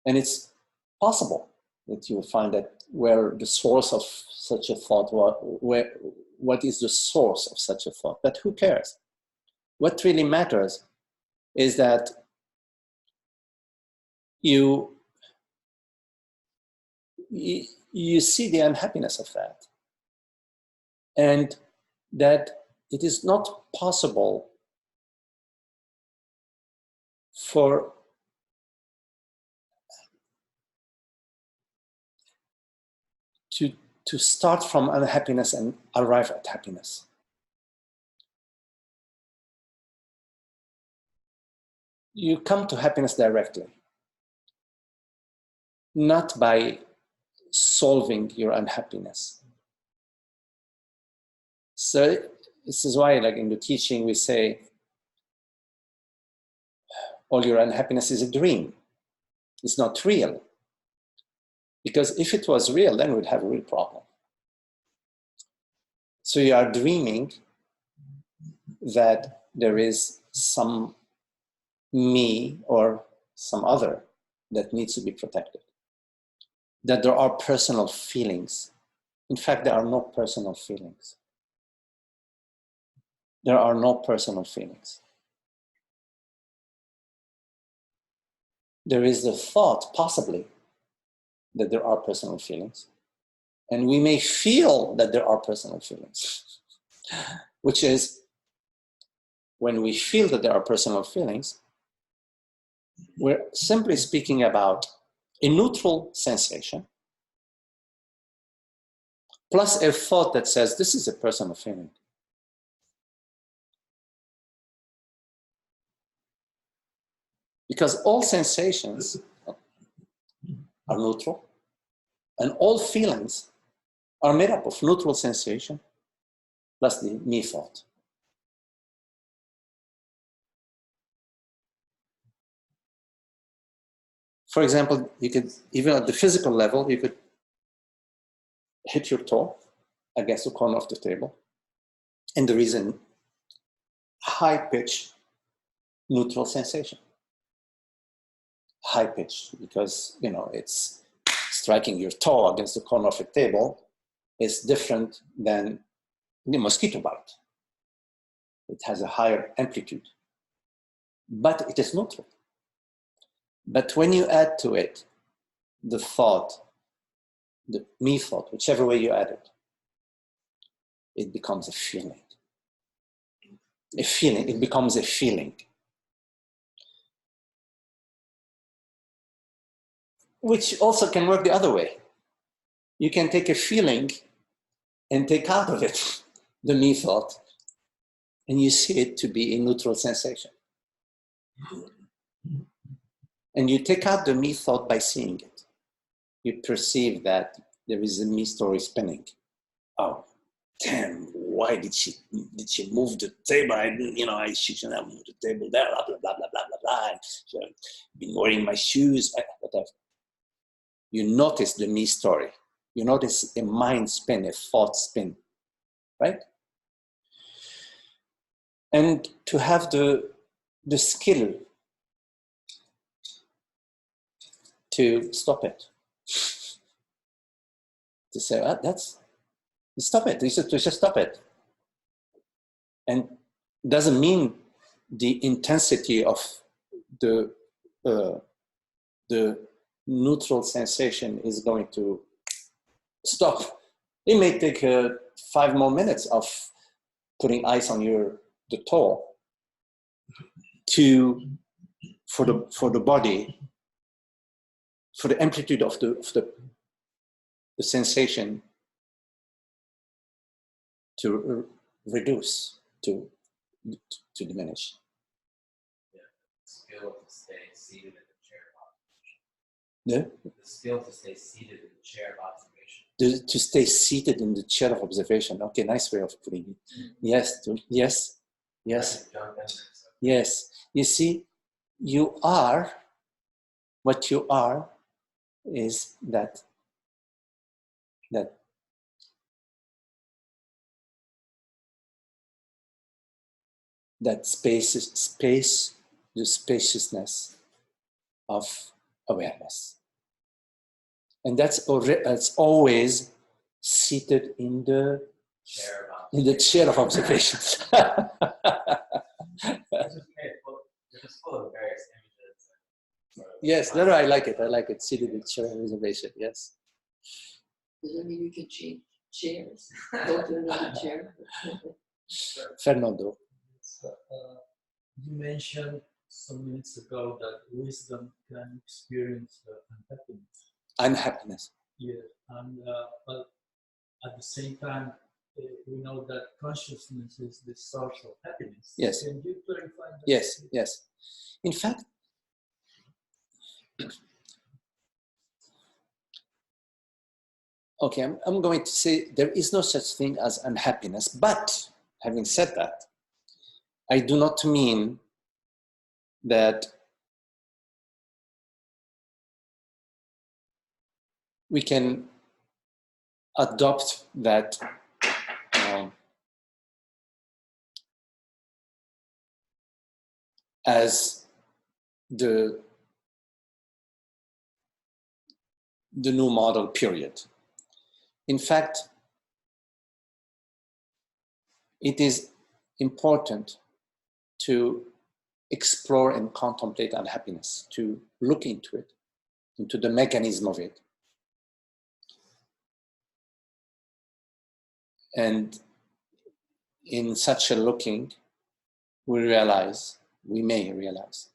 And it's possible that you will find that where the source of such a thought, what is the source of such a thought? But who cares? What really matters is that you see the unhappiness of that, and that it is not possible to start from unhappiness and arrive at happiness. You come to happiness directly, not by solving your unhappiness. So this is why, like in the teaching, we say, all your unhappiness is a dream. It's not real. Because if it was real, then we'd have a real problem. So you are dreaming that there is some me or some other that needs to be protected. That there are personal feelings. In fact, there are no personal feelings. There are no personal feelings. There is the thought, possibly, that there are personal feelings. And we may feel that there are personal feelings, which is when we feel that there are personal feelings, we're simply speaking about a neutral sensation plus a thought that says, this is a personal feeling. Because all sensations are neutral, and all feelings are made up of neutral sensation plus the me thought. For example, you could, even at the physical level, you could hit your toe against the corner of the table, and there is a high-pitched neutral sensation. High-pitched, because it's striking your toe against the corner of a table is different than the mosquito bite. It has a higher amplitude, but it is neutral. But when you add to it the thought, the me thought, whichever way you add it, it becomes a feeling. A feeling, it becomes a feeling. Which also can work the other way. You can take a feeling and take out of it the me thought, and you see it to be a neutral sensation. And you take out the me thought by seeing it. You perceive that there is a me story spinning. Oh, damn, why did she move the table? She shouldn't have moved the table there, blah, blah, blah, blah, blah, blah, blah. I've been wearing my shoes, whatever. You notice the me story. You notice a mind spin, a thought spin, right? And to have the skill to stop it. to say, stop it. To just stop it. And doesn't mean the intensity of the neutral sensation is going to stop. It may take 5 more minutes of putting ice on the toe for the body, for the amplitude of the sensation to reduce, to diminish. Yeah. Skill to stay seated in the chair of observation. Yeah? The skill to stay seated in the chair of observation. To stay seated in the chair of observation. Okay, nice way of putting it. Yes, yes. Yes. You see, you are, what you are is that space, the spaciousness of awareness. And that's always seated in the chair of observation. It's full of various images. Yes, no, I like it. I like it. Seated in the chair of observation. Yes. Does that mean you can change chairs? Go to another chair? Fernando. You mentioned some minutes ago that wisdom can experience unhappiness. Unhappiness. Yeah, and but at the same time, we know that consciousness is the source of happiness. Yes. Can you clarify that? Yes, yes. In fact, okay, I'm going to say there is no such thing as unhappiness, but having said that, I do not mean that we can adopt that as the new model, period. In fact, it is important to explore and contemplate unhappiness, to look into it, into the mechanism of it. And in such a looking, we may realize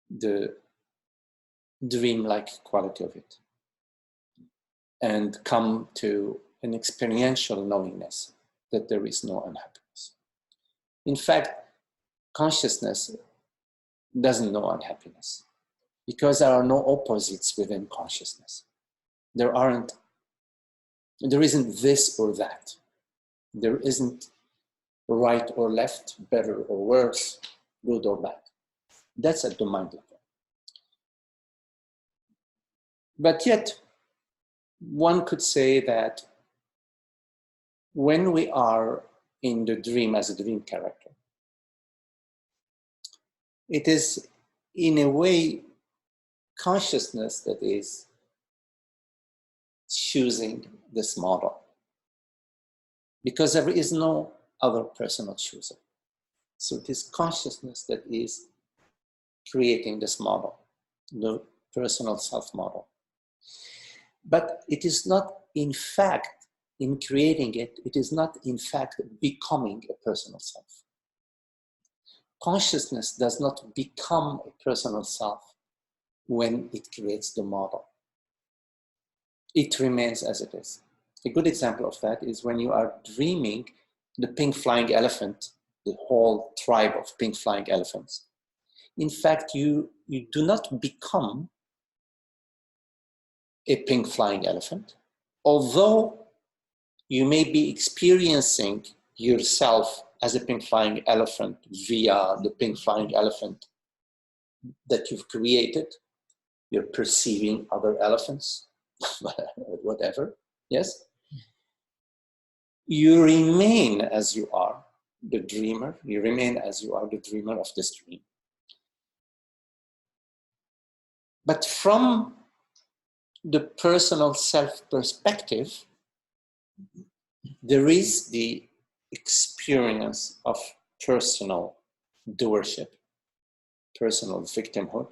the dreamlike quality of it and come to an experiential knowingness that there is no unhappiness. In fact, consciousness doesn't know unhappiness because there are no opposites within consciousness. There isn't this or that. There isn't right or left, better or worse, good or bad. That's at the mind level. But yet, one could say that when we are in the dream as a dream character, it is in a way consciousness that is choosing this model, because there is no other personal chooser. So it is consciousness that is creating this model, the personal self model. But it is not, in fact, in creating it, it is not, in fact, becoming a personal self. Consciousness does not become a personal self when it creates the model. It remains as it is. A good example of that is when you are dreaming the pink flying elephant, the whole tribe of pink flying elephants. In fact, you do not become a pink flying elephant, although you may be experiencing yourself as a pink flying elephant via the pink flying elephant that you've created. You're perceiving other elephants, whatever, yes? You remain as you are, the dreamer. You remain as you are, the dreamer of this dream. But from the personal self perspective, there is the experience of personal doership, personal victimhood.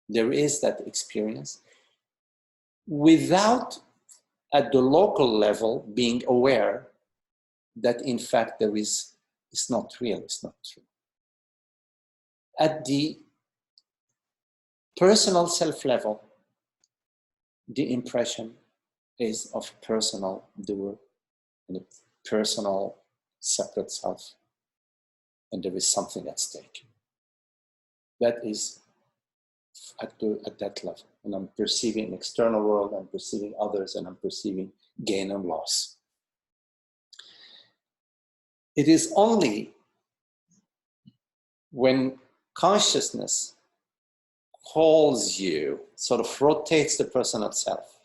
There is that experience without, at the local level, being aware that in fact there is, it's not real, it's not true. At the personal self level, the impression is of personal doer and a personal separate self, and there is something at stake. That is at that level. And I'm perceiving external world, I'm perceiving others, and I'm perceiving gain and loss. It is only when consciousness calls you, sort of rotates the personal self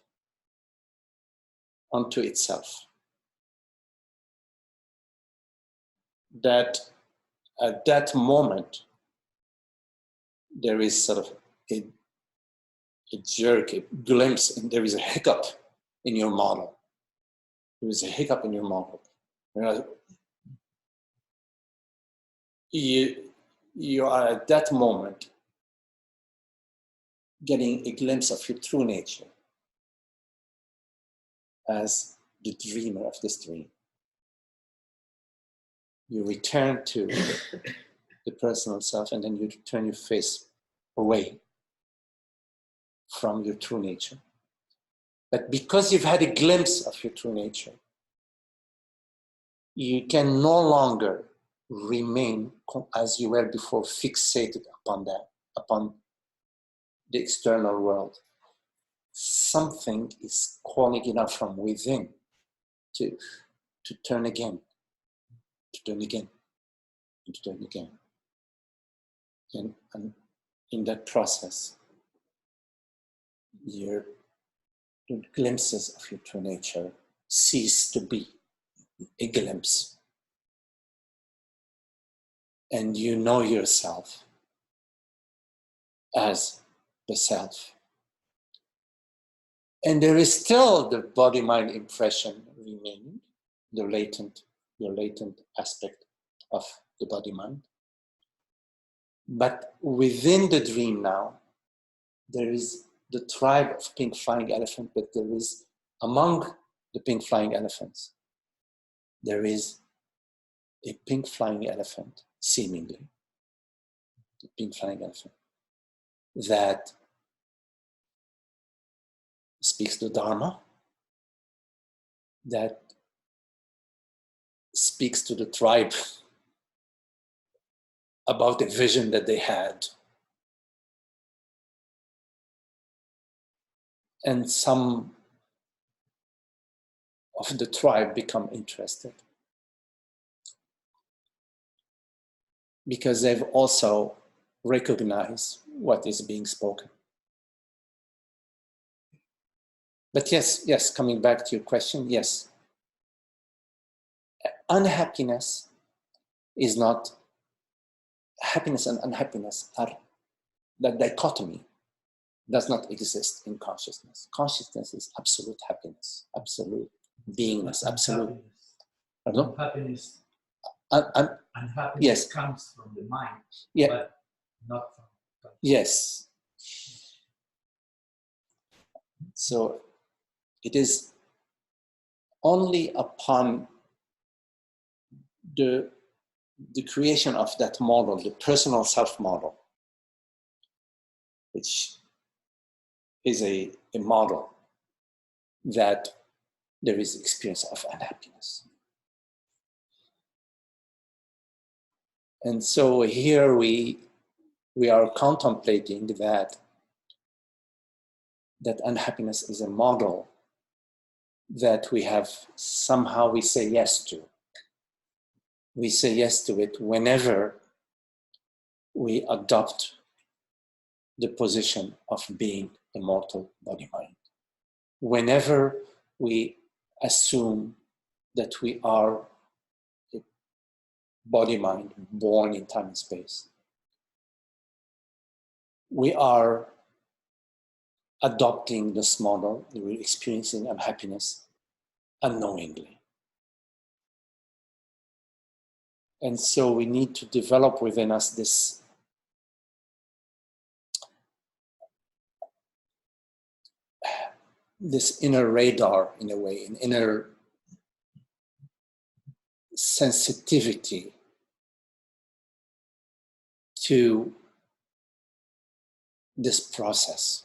onto itself, that at that moment there is sort of a jerk, a glimpse, and there is a hiccup in your model. There is a hiccup in your model. You are at that moment getting a glimpse of your true nature as the dreamer of this dream. You return to the personal self, and then you turn your face away from your true nature. But because you've had a glimpse of your true nature, you can no longer remain as you were before, fixated upon that, upon the external world. Something is calling you now from within to turn again, to turn again, and to turn again. And in that process, your glimpses of your true nature cease to be a glimpse. And you know yourself as the self. And there is still the body-mind impression remaining, your latent aspect of the body-mind. But within the dream now, there is the tribe of pink flying elephant, but there is, among the pink flying elephants, there is a pink flying elephant, seemingly, a pink flying elephant, that speaks the Dharma, that speaks to the tribe about the vision that they had. And some of the tribe become interested because they've also recognized what is being spoken. But yes, coming back to your question, yes. Unhappiness is not, happiness and unhappiness are, that dichotomy does not exist in consciousness. Consciousness is absolute happiness, absolute beingness, absolute. Pardon? Happiness. Unhappiness yes. comes from the mind, yeah. but not from consciousness. Yes. So it is only upon the creation of that model, the personal self model, which is a model that there is experience of unhappiness. And so here we are contemplating that unhappiness is a model that we have, somehow we say yes to. We say yes to it whenever we adopt the position of being a mortal body-mind. Whenever we assume that we are a body-mind born in time and space, we are adopting this model, we're experiencing unhappiness unknowingly. And so we need to develop within us this inner radar, in a way, an inner sensitivity to this process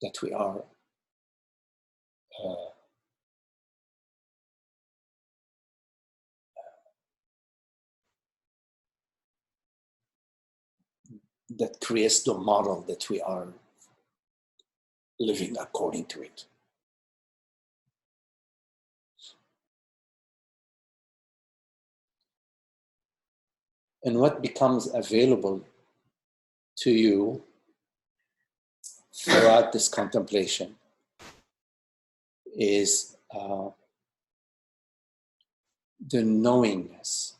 that we are that creates the model that we are living according to it. And what becomes available to you throughout this contemplation is the knowingness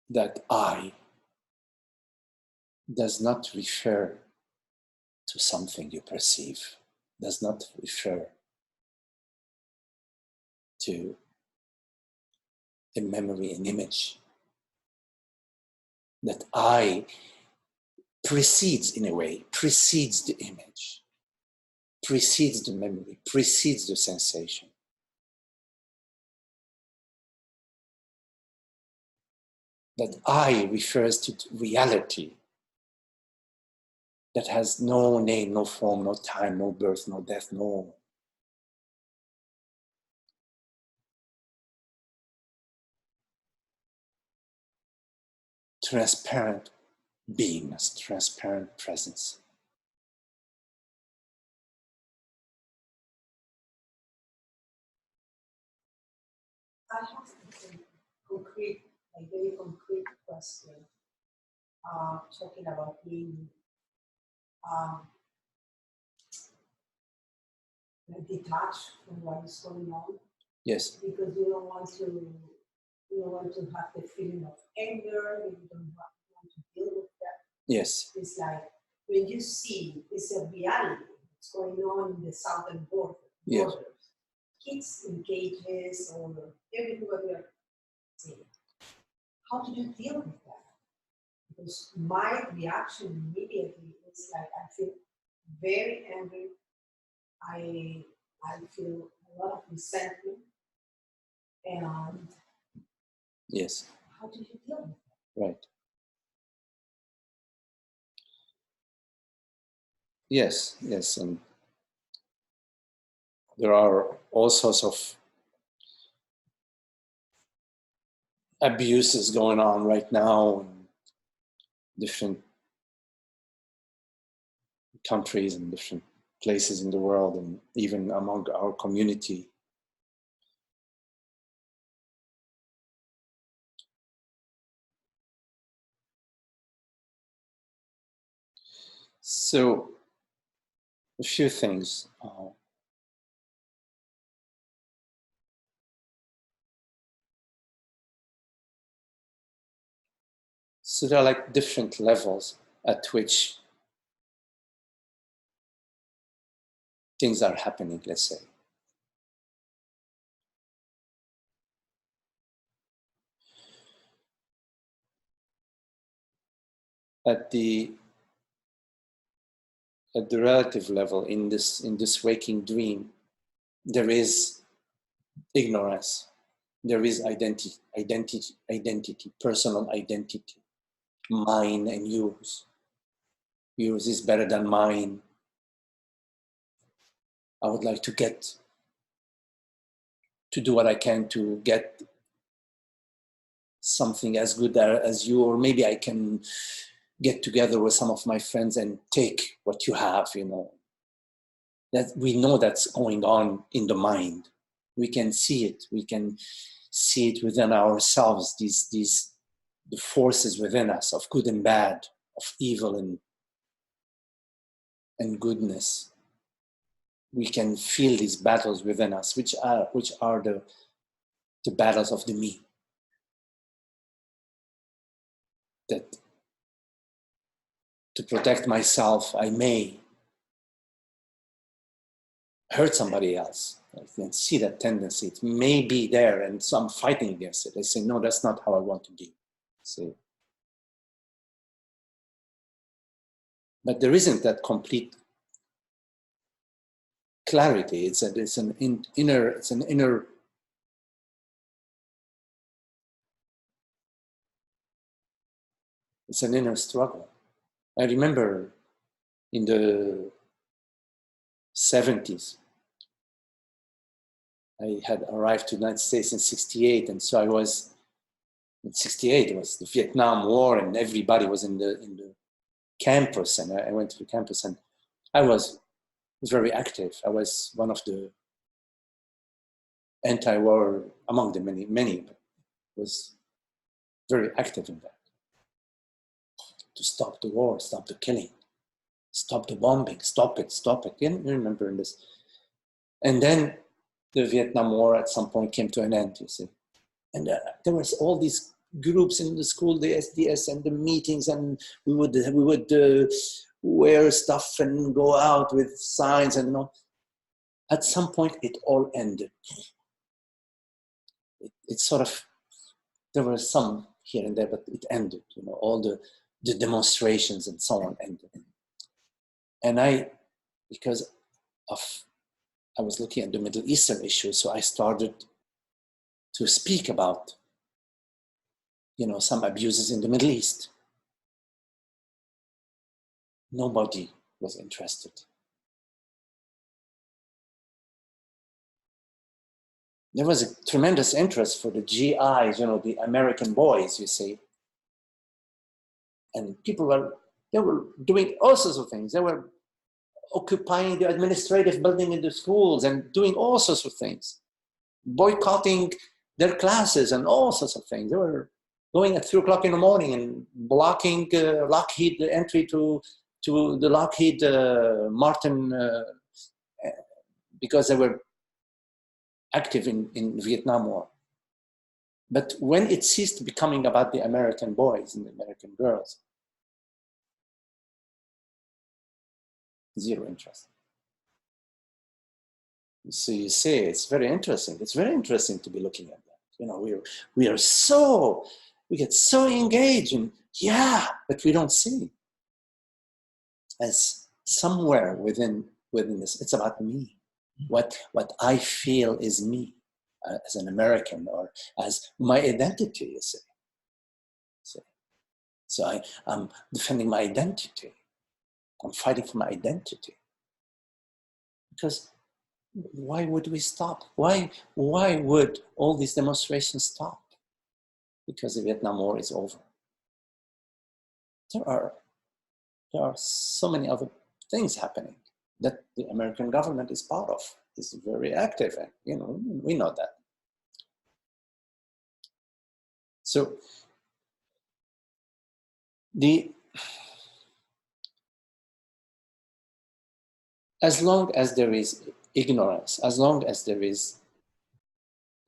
that I does not refer to something you perceive, does not refer to a memory, an image. That I precedes, in a way, precedes the image, precedes the memory, precedes the sensation. That I refers to reality that has no name, no form, no time, no birth, no death, no transparent beingness, transparent presence. I have a very concrete question, talking about being detached from what is going on. Yes. Because you don't want to have the feeling of anger, you don't want to deal with that. Yes. It's like when you see it's a reality, what's going on in the southern border. Yes. Kids in cages or everybody are saying. How do you deal with that? Because my reaction immediately is like I feel very angry. I feel a lot of resentment. And yes. How do you deal with that? Right. Yes, yes, and there are all sorts of abuses going on right now in different countries and different places in the world, and even among our community. So, a few things. So there are like different levels at which things are happening, let's say. At the relative level, in this waking dream, there is ignorance, there is identity, personal identity, mine and yours. Yours is better than mine. I would like to do what I can to get something as good as you, or maybe I can get together with some of my friends and take what you have, That we know that's going on in the mind. We can see it. We can see it within ourselves, the forces within us of good and bad, of evil and goodness. We can feel these battles within us, which are the battles of the me. That to protect myself, I may hurt somebody else. I can see that tendency. It may be there, and so I'm fighting against it. I say, no, that's not how I want to be. See? But there isn't that complete clarity. It's an inner struggle. I remember in the 70s, I had arrived to the United States in 68, and so I was, in 68, it was the Vietnam War, and everybody was in the campus, and I went to the campus, and I was very active. I was one of the anti-war, among the many, but was very active in that. To stop the war, stop the killing, stop the bombing, stop it. You remember this. And then the Vietnam War at some point came to an end, you see. And there was all these groups in the school, the SDS and the meetings, and we would wear stuff and go out with signs and all. At some point, it all ended. It sort of, there were some here and there, but it ended, you know, all the demonstrations and so on ended. And because I was looking at the Middle Eastern issue, so I started to speak about, you know, some abuses in the Middle East. Nobody was interested. There was a tremendous interest for the GIs, you know, the American boys, you see. And they were doing all sorts of things. They were occupying the administrative building in the schools and doing all sorts of things, boycotting their classes and all sorts of things. They were going at 3 o'clock in the morning and blocking Lockheed, the entry to the Lockheed Martin because they were active in Vietnam War. But when it ceased becoming about the American boys and the American girls, zero interest. So you say it's very interesting. It's very interesting to be looking at that. You know, we get so engaged in, yeah, but we don't see. As somewhere within this, it's about me. What I feel is me as an American, or as my identity, you see. So I'm defending my identity. I'm fighting for my identity. Because why would we stop? Why would all these demonstrations stop? Because the Vietnam War is over. There are so many other things happening that the American government is part of. It's very active, and you know, we know that. So as long as there is ignorance, as long as there is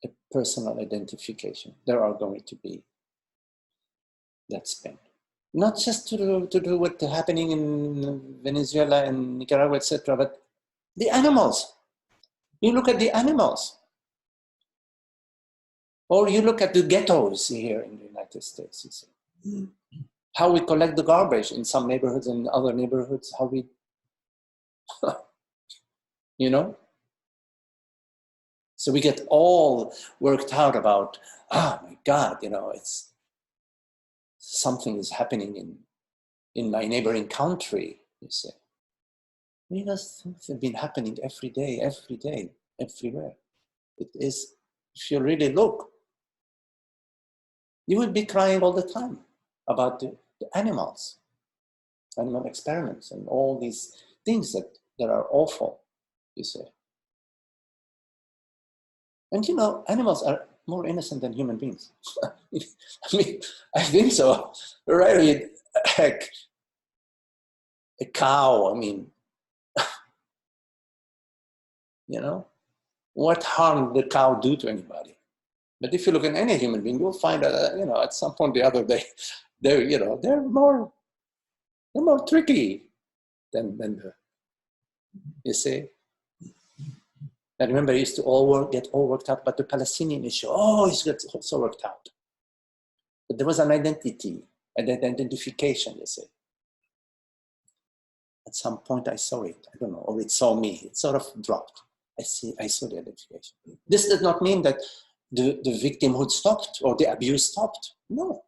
a personal identification, there are going to be that spin. Not just to do what's happening in Venezuela and Nicaragua, etc., but the animals. You look at the animals. Or you look at the ghettos here in the United States. You see. How we collect the garbage in some neighborhoods and other neighborhoods, how we, you know? So we get all worked out about, oh my God, you know, it's something is happening in my neighboring country, you say. I mean, those things have been happening every day, everywhere. It is, if you really look, you would be crying all the time about the animals, animal experiments, and all these things that are awful, you say. And you know, animals are more innocent than human beings. I mean, I think so. Right? Heck, a cow, I mean, you know, what harm did the cow do to anybody? But if you look at any human being, you'll find that, you know, at some point or the other, they're more They're more tricky than the, you see. I remember I used to get all worked out about the Palestinian issue. Oh, it's got so worked out. But there was an identity, an identification, you see. At some point I saw it, I don't know, or it saw me, it sort of dropped. I saw the identification. This does not mean that the victimhood stopped or the abuse stopped. No.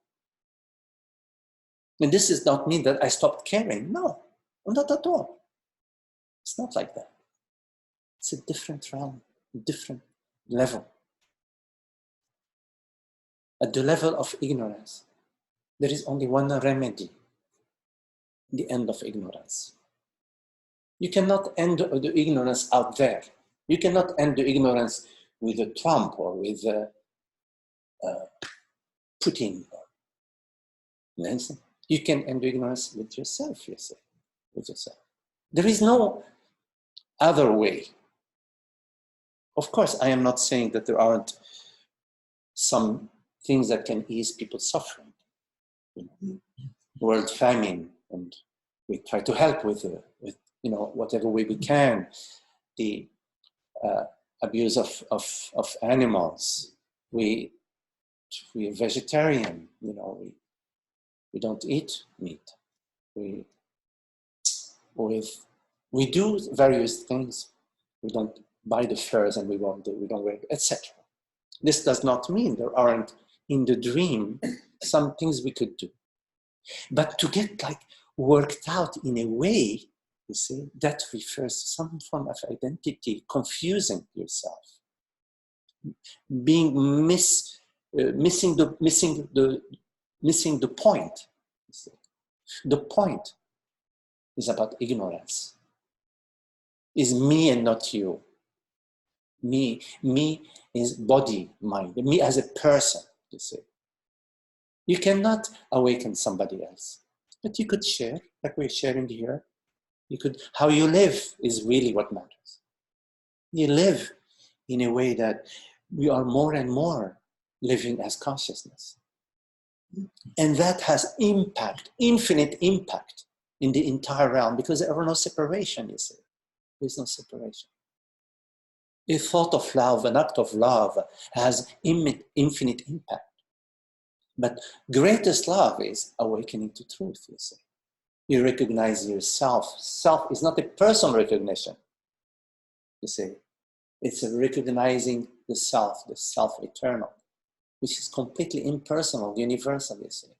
And this does not mean that I stopped caring. No, not at all. It's not like that. It's a different realm, a different level. At the level of ignorance, there is only one remedy, the end of ignorance. You cannot end the ignorance out there. You cannot end the ignorance with a Trump or with Putin. You can end the ignorance with yourself, you say, with yourself. There is no other way. Of course, I am not saying that there aren't some things that can ease people's suffering. You know, world famine, and we try to help with whatever way we can. The abuse of animals. We are vegetarian. You know, we don't eat meat. We do various things. We don't buy the furs and we don't wear it, etc. This does not mean there aren't in the dream some things we could do. But to get like worked out in a way, you see, that refers to some form of identity, confusing yourself, being missing the point. You see. The point is about ignorance. Is me and not you. Me is body, mind. Me as a person, you see. You cannot awaken somebody else, but you could share, like we're sharing here. How you live is really what matters. You live in a way that we are more and more living as consciousness. And that has impact, infinite impact in the entire realm, because there are no separation, you see. There's no separation. A thought of love, an act of love has infinite impact. But greatest love is awakening to truth, you see. You recognize yourself. Self is not a personal recognition, you see. It's a recognizing the self eternal, which is completely impersonal, universal, you see.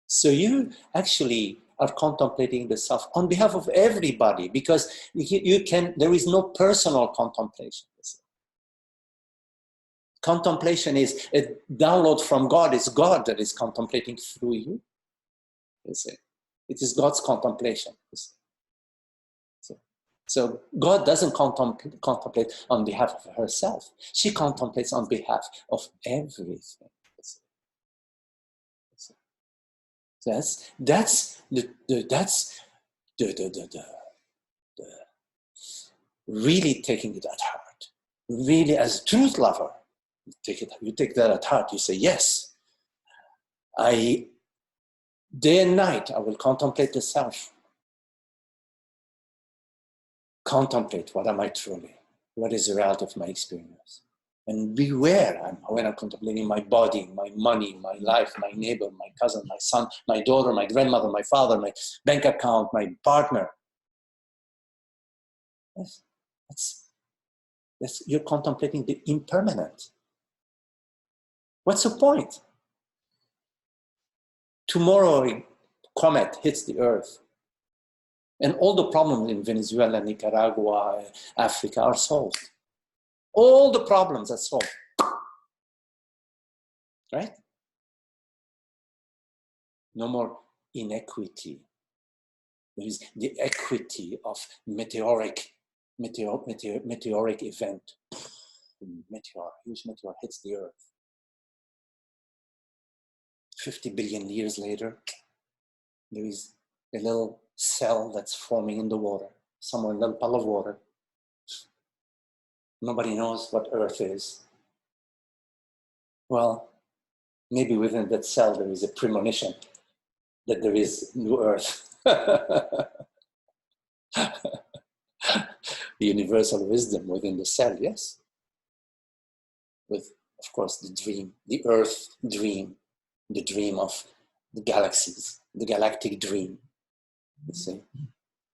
So you actually are contemplating the self on behalf of everybody, because there is no personal contemplation. You see. Contemplation is a download from God. It's God that is contemplating through you. You see. It is God's contemplation. You see. So God doesn't contemplate on behalf of herself. She contemplates on behalf of everything. So that's really taking it at heart. Really, as a truth lover, you take that at heart. You say, yes, day and night I will contemplate the self. Contemplate, what am I truly? What is the reality of my experience? And beware when I'm contemplating my body, my money, my life, my neighbor, my cousin, my son, my daughter, my grandmother, my father, my bank account, my partner. You're contemplating the impermanent. What's the point? Tomorrow a comet hits the earth, and all the problems in Venezuela, Nicaragua, Africa are solved. All the problems are solved. Right? No more inequity. There is the equity of meteoric event. Huge meteor hits the earth. 50 billion years later, there is a little cell that's forming in the water, somewhere in a little puddle of water. Nobody knows what Earth is. Well, maybe within that cell there is a premonition that there is new Earth. Universal wisdom within the cell, yes. With, of course, the dream, the earth dream, the dream of the galaxies, the galactic dream. You see,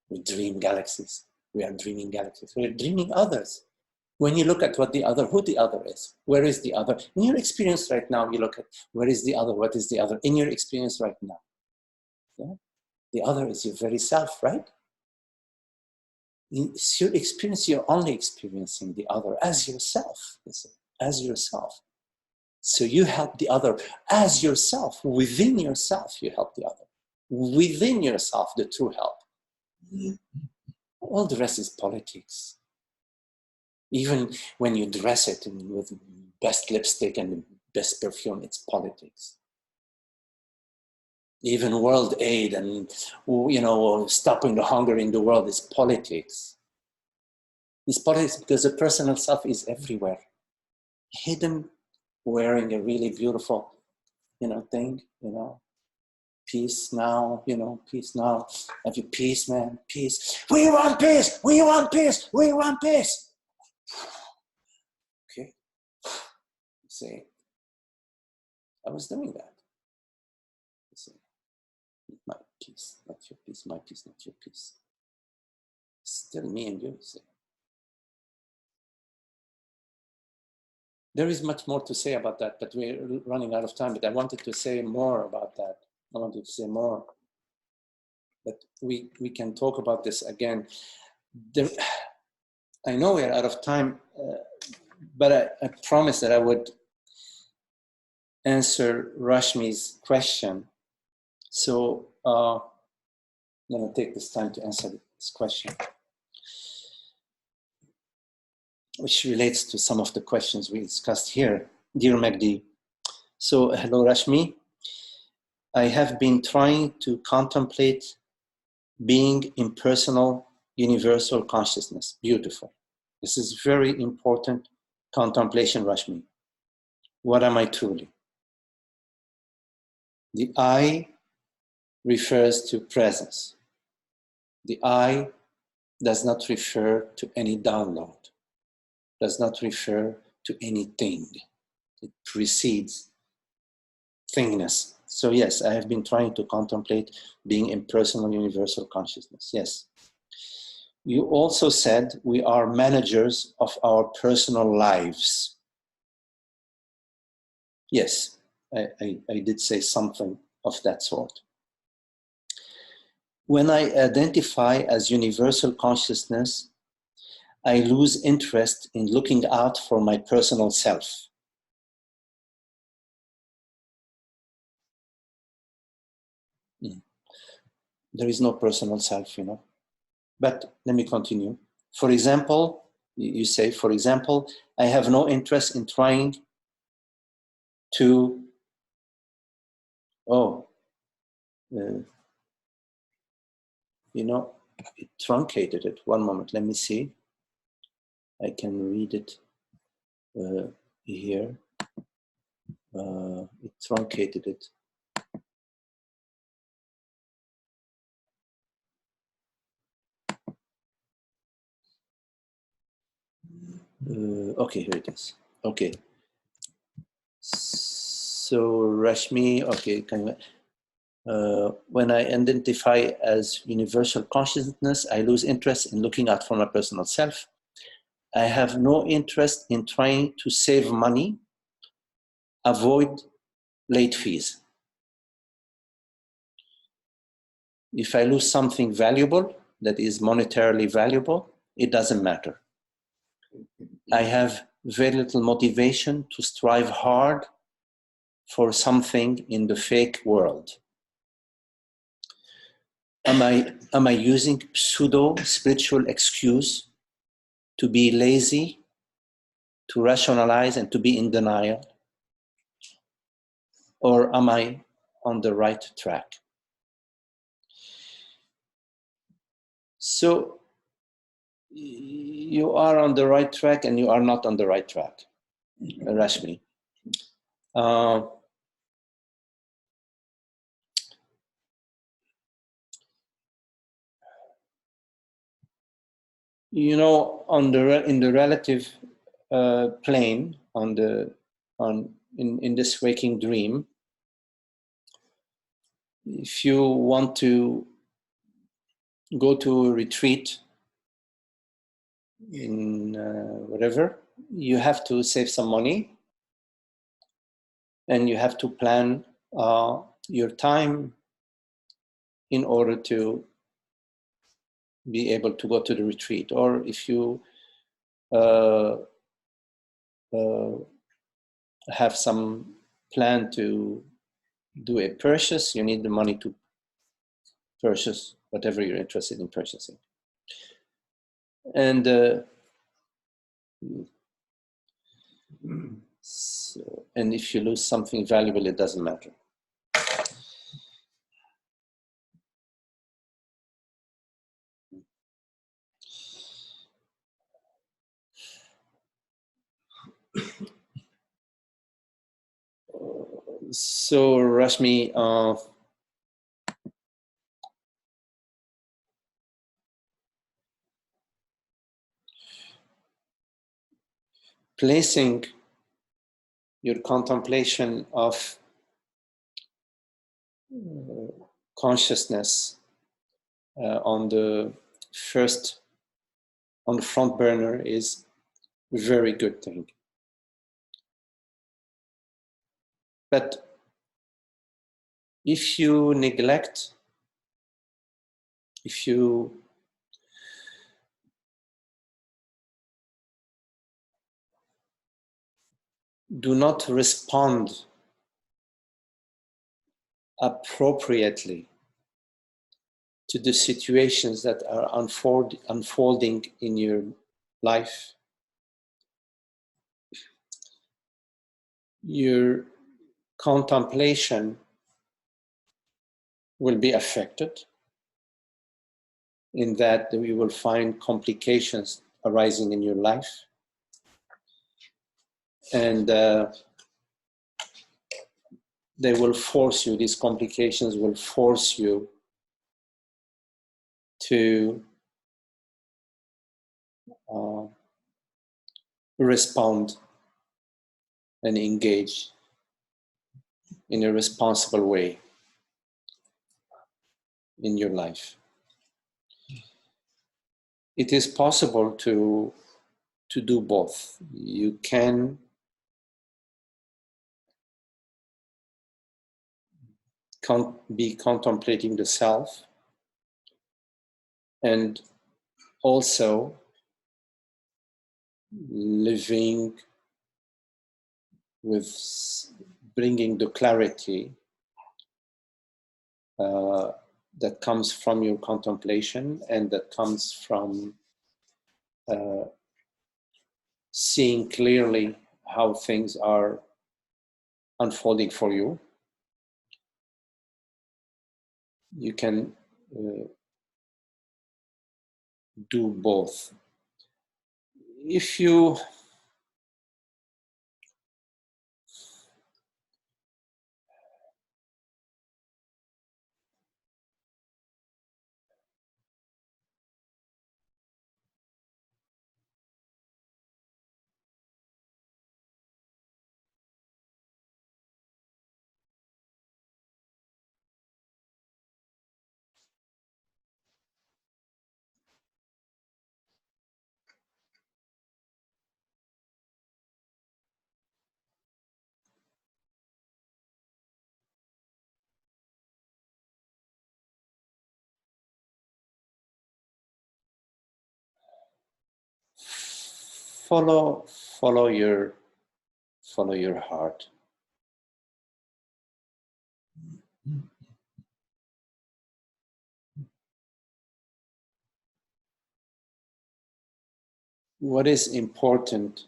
we dream galaxies. We are dreaming galaxies. We are dreaming others. When you look at what the other, who the other is, where is the other? In your experience right now, you look at where is the other, what is the other? In your experience right now, yeah? The other is your very self, right? In your experience, you're only experiencing the other as yourself, you see, as yourself. So you help the other as yourself, within yourself, you help the other. Within yourself, the true help. All the rest is politics. Even when you dress it with best lipstick and best perfume, it's politics. Even World Aid and, you know, stopping the hunger in the world is politics. It's politics because the personal self is everywhere, hidden, wearing a really beautiful, you know, thing, you know. Peace now, you know, peace now. Have you peace, man? Peace. We want peace. We want peace. We want peace. Okay. See, I was doing that. You see, my peace, not your peace. My peace, not your peace. Still me and you. See. There is much more to say about that, but we're running out of time. But I wanted to say more about that. I wanted to say more. But we can talk about this again. I know we're out of time, but I promised that I would answer Rashmi's question. So I'm going to take this time to answer this question, which relates to some of the questions we discussed here. Dear Magdi, so hello Rashmi. I have been trying to contemplate being impersonal, universal consciousness. Beautiful. This is very important contemplation, Rashmi. What am I truly? The I refers to presence. The I does not refer to any download, does not refer to anything. It precedes thingness. So yes, I have been trying to contemplate being impersonal, universal consciousness. Yes. You also said we are managers of our personal lives. Yes, I did say something of that sort. When I identify as universal consciousness, I lose interest in looking out for my personal self. There is no personal self, you know. But let me continue. For example, you say, for example, I have no interest in trying to, you know, it truncated it. One moment, let me see. I can read it here. It truncated it. Okay, here it is. Okay. So Rashmi, okay, when I identify as universal consciousness, I lose interest in looking out for my personal self. I have no interest in trying to save money, avoid late fees. If I lose something valuable that is monetarily valuable, it doesn't matter. I have very little motivation to strive hard for something in the fake world. Am I using pseudo-spiritual excuse to be lazy, to rationalize, and to be in denial? Or am I on the right track? So you are on the right track and you are not on the right track, Rashmi. You know, in the relative plane, in this waking dream, if you want to go to a retreat in whatever, you have to save some money, and you have to plan your time in order to be able to go to the retreat. Or if you have some plan to do a purchase, you need the money to purchase whatever you're interested in purchasing. And so, and if you lose something valuable, it doesn't matter. So Rashmi, placing your contemplation of consciousness on the front burner is a very good thing. But if you neglect, if you do not respond appropriately to the situations that are unfolding in your life, your contemplation will be affected, in that you will find complications arising in your life. And they will force you, these complications will force you to respond and engage in a responsible way in your life. It is possible to do both. You can be contemplating the self and also living with bringing the clarity that comes from your contemplation and that comes from seeing clearly how things are unfolding for you. You can do both. If you follow your heart. What is important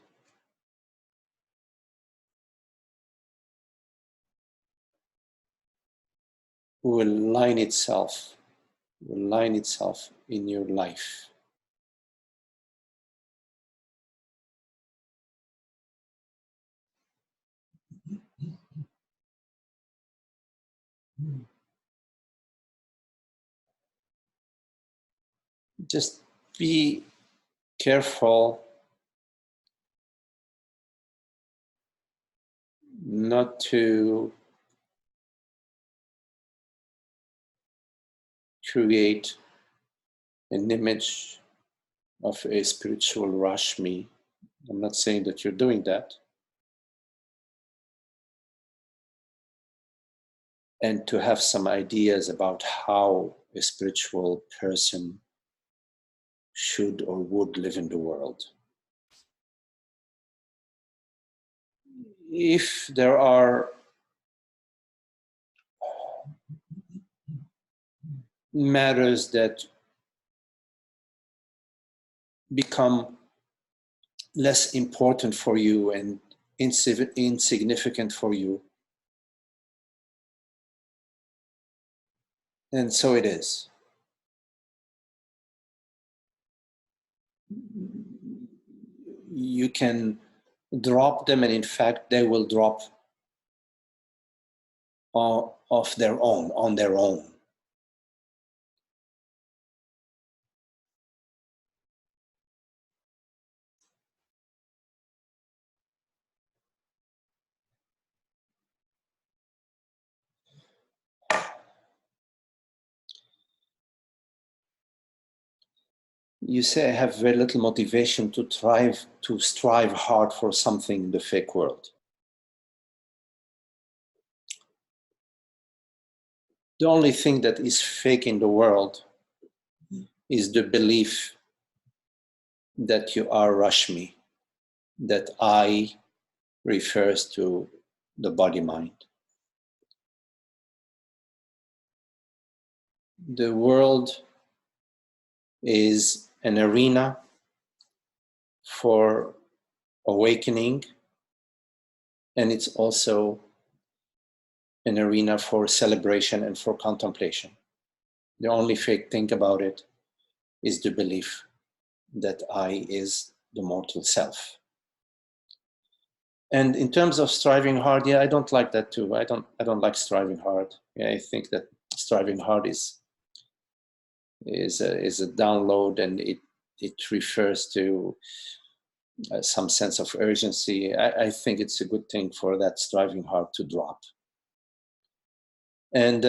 will line itself in your life. Just be careful not to create an image of a spiritual Rashmi. I'm not saying that you're doing that. And to have some ideas about how a spiritual person should or would live in the world. If there are matters that become less important for you and insignificant for you, and so it is. You can drop them, and in fact, they will drop off their own, on their own. You say, I have very little motivation to strive hard for something in the fake world. The only thing that is fake in the world is the belief that you are Rashmi, that I refers to the body-mind. The world is an arena for awakening, and it's also an arena for celebration and for contemplation. The only fake thing about it is the belief that I is the mortal self. And in terms of striving hard, yeah, I don't like that too. I don't like striving hard. Yeah, I think that striving hard is a download, and it refers to some sense of urgency. I think it's a good thing for that striving hard to drop. And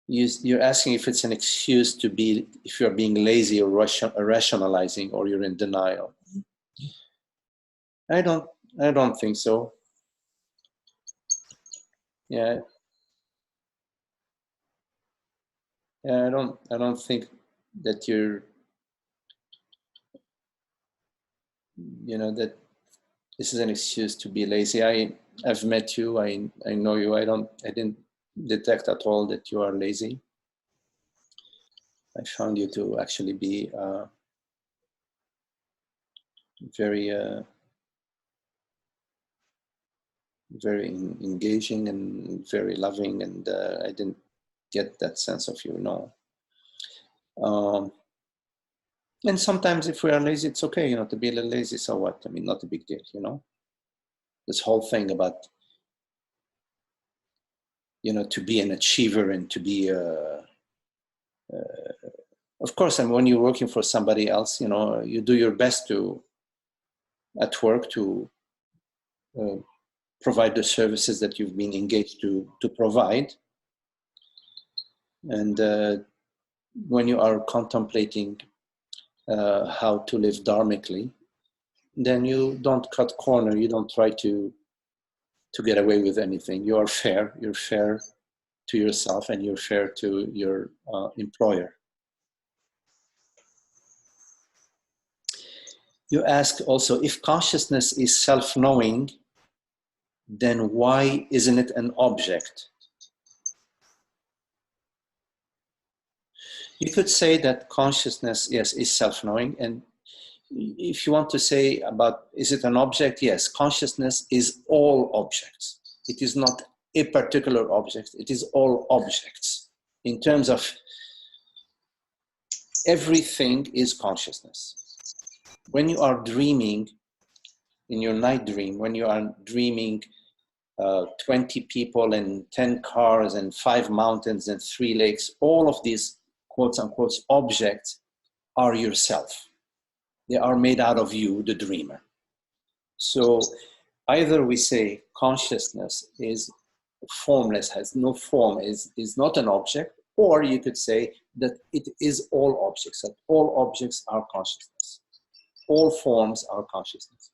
you're asking if it's an excuse to be, if you're being lazy or rationalizing, or you're in denial. I don't think so. Yeah. I don't think that you're, that this is an excuse to be lazy. I've met you. I know you. I didn't detect at all that you are lazy. I found you to actually be very engaging and very loving, and I didn't get that sense of you. No. And sometimes if we are lazy, it's okay, to be a little lazy. So what? I mean, not a big deal. This whole thing about to be an achiever and to be of course, and when you're working for somebody else, you do your best at work to provide the services that you've been engaged to provide. And when you are contemplating how to live dharmically, then you don't cut corner. You don't try to get away with anything. You are fair. You're fair to yourself, and you're fair to your employer. You ask also, if consciousness is self-knowing, then why isn't it an object? You could say that consciousness, yes, is self-knowing. And if you want to say about, is it an object? Yes, consciousness is all objects. It is not a particular object. It is all objects. In terms of everything is consciousness. When you are dreaming, in your night dream, when you are dreaming 20 people and 10 cars and 5 mountains and 3 lakes, all of these quotes unquote objects are yourself. They are made out of you, the dreamer. So either we say consciousness is formless, has no form, is not an object, or you could say that it is all objects, that all objects are consciousness. All forms are consciousness.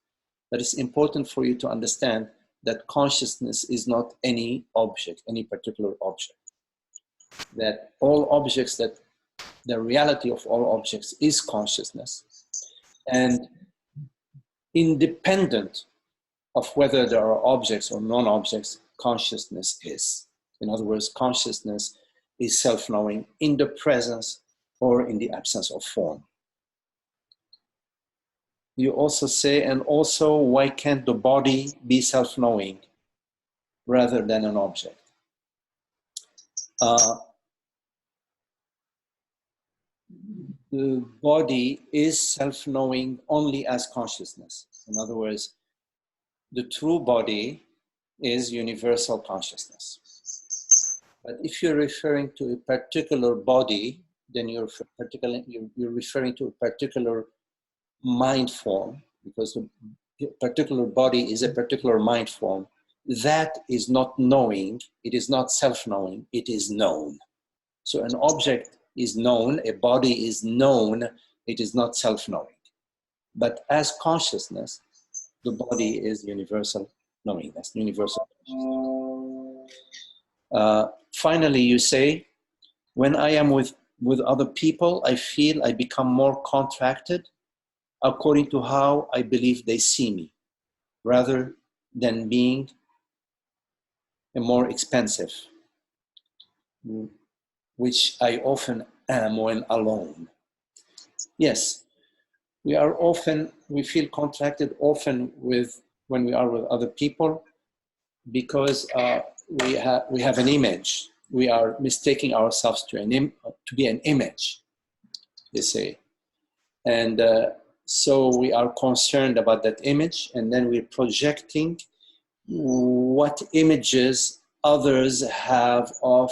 But it's important for you to understand that consciousness is not any object, any particular object. That all objects, that the reality of all objects is consciousness. And independent of whether there are objects or non-objects, consciousness is. In other words, consciousness is self-knowing in the presence or in the absence of form. You also say, and also, why can't the body be self-knowing rather than an object? The body is self-knowing only as consciousness. In other words, the true body is universal consciousness. But if you're referring to a particular body, then you're referring to a particular mind form, because the particular body is a particular mind form. That is not knowing, it is not self-knowing, it is known. So an object is known, a body is known, it is not self-knowing. But as consciousness, the body is universal knowingness, universal consciousness. Finally, you say, when I am with other people, I feel I become more contracted according to how I believe they see me, rather than being a more expansive, which I often am when alone. Yes, we feel contracted often when we are with other people, because we have an image. We are mistaking ourselves to be an image, they say. And so we are concerned about that image, and then we're projecting what images others have of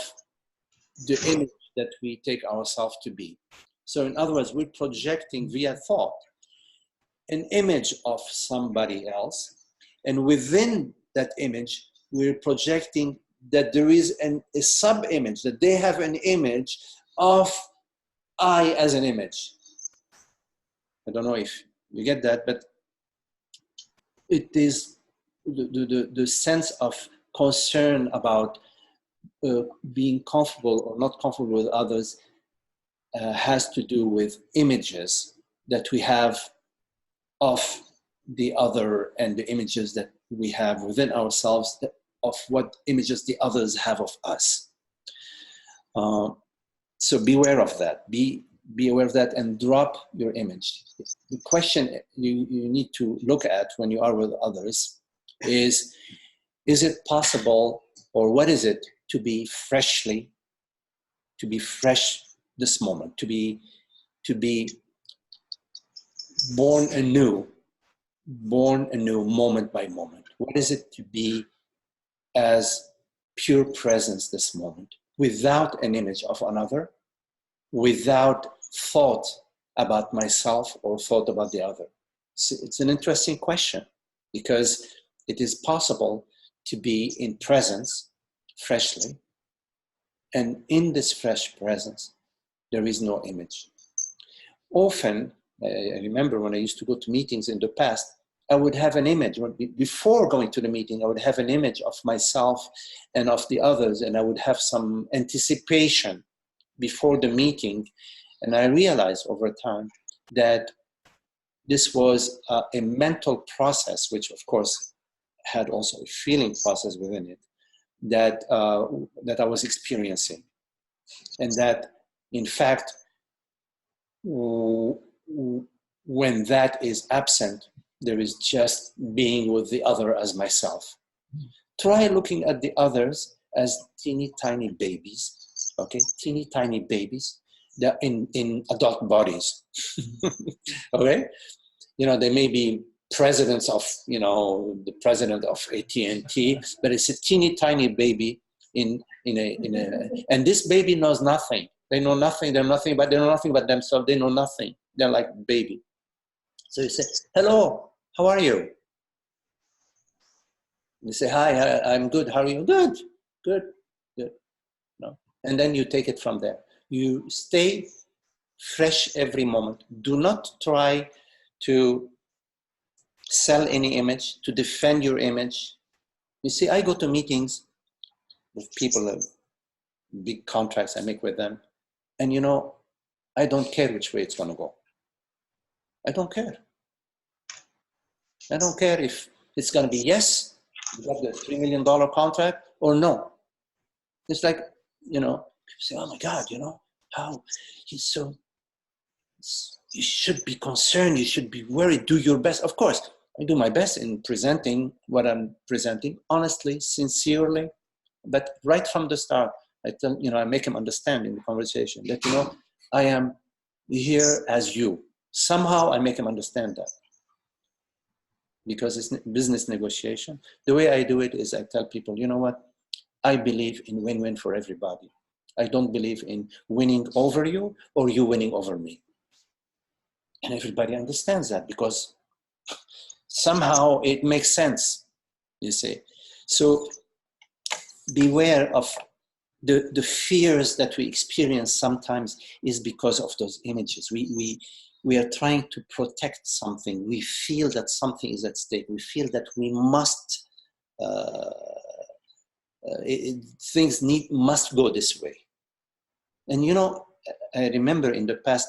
the image that we take ourselves to be. So in other words, we're projecting via thought an image of somebody else, and within that image, we're projecting that there is a sub-image, that they have an image of I as an image. I don't know if you get that, but it is the sense of concern about being comfortable or not comfortable with others has to do with images that we have of the other, and the images that we have within ourselves of what images the others have of us. So beware of that. Be aware of that and drop your image. The question you need to look at when you are with others is it possible, or what is it to be fresh this moment, to be born anew moment by moment? What is it to be as pure presence this moment, without an image of another, without thought about myself or thought about the other? It's an interesting question, because it is possible to be in presence freshly, and in this fresh presence, there is no image. Often, I remember when I used to go to meetings in the past, I would have an image. Before going to the meeting, I would have an image of myself and of the others, and I would have some anticipation before the meeting. And I realized over time that this was a mental process, which of course had also a feeling process within it, that I was experiencing. And that, in fact, when that is absent, there is just being with the other as myself. Try looking at the others as teeny tiny babies, okay? Teeny tiny babies. They're in adult bodies, okay? You know, they may be presidents of, the president of AT&T, but it's a teeny tiny baby in a, and this baby knows nothing. They know nothing. They know nothing about themselves. They know nothing. They're like baby. So you say, hello, how are you? You say, hi, I'm good. How are you? Good, good, good. No. And then you take it from there. You stay fresh every moment. Do not try to sell any image, to defend your image. You see, I go to meetings with people, big contracts I make with them, and you know, I don't care which way it's going to go. I don't care. I don't care if it's going to be yes, you got the $3 million contract, or no. It's like, you know, people say, oh my God, you know, how he's so, you should be concerned, you should be worried, do your best. Of course, I do my best in presenting what I'm presenting, honestly, sincerely, but right from the start, I tell, you know, I make him understand in the conversation that, you know, I am here as you. Somehow I make him understand that. Because it's business negotiation. The way I do it is I tell people, you know what? I believe in win-win for everybody. I don't believe in winning over you or you winning over me. And everybody understands that because somehow it makes sense, you see. So beware of the fears that we experience sometimes is because of those images. We are trying to protect something. We feel that something is at stake. We feel that we must, things must go this way. And you know, I remember in the past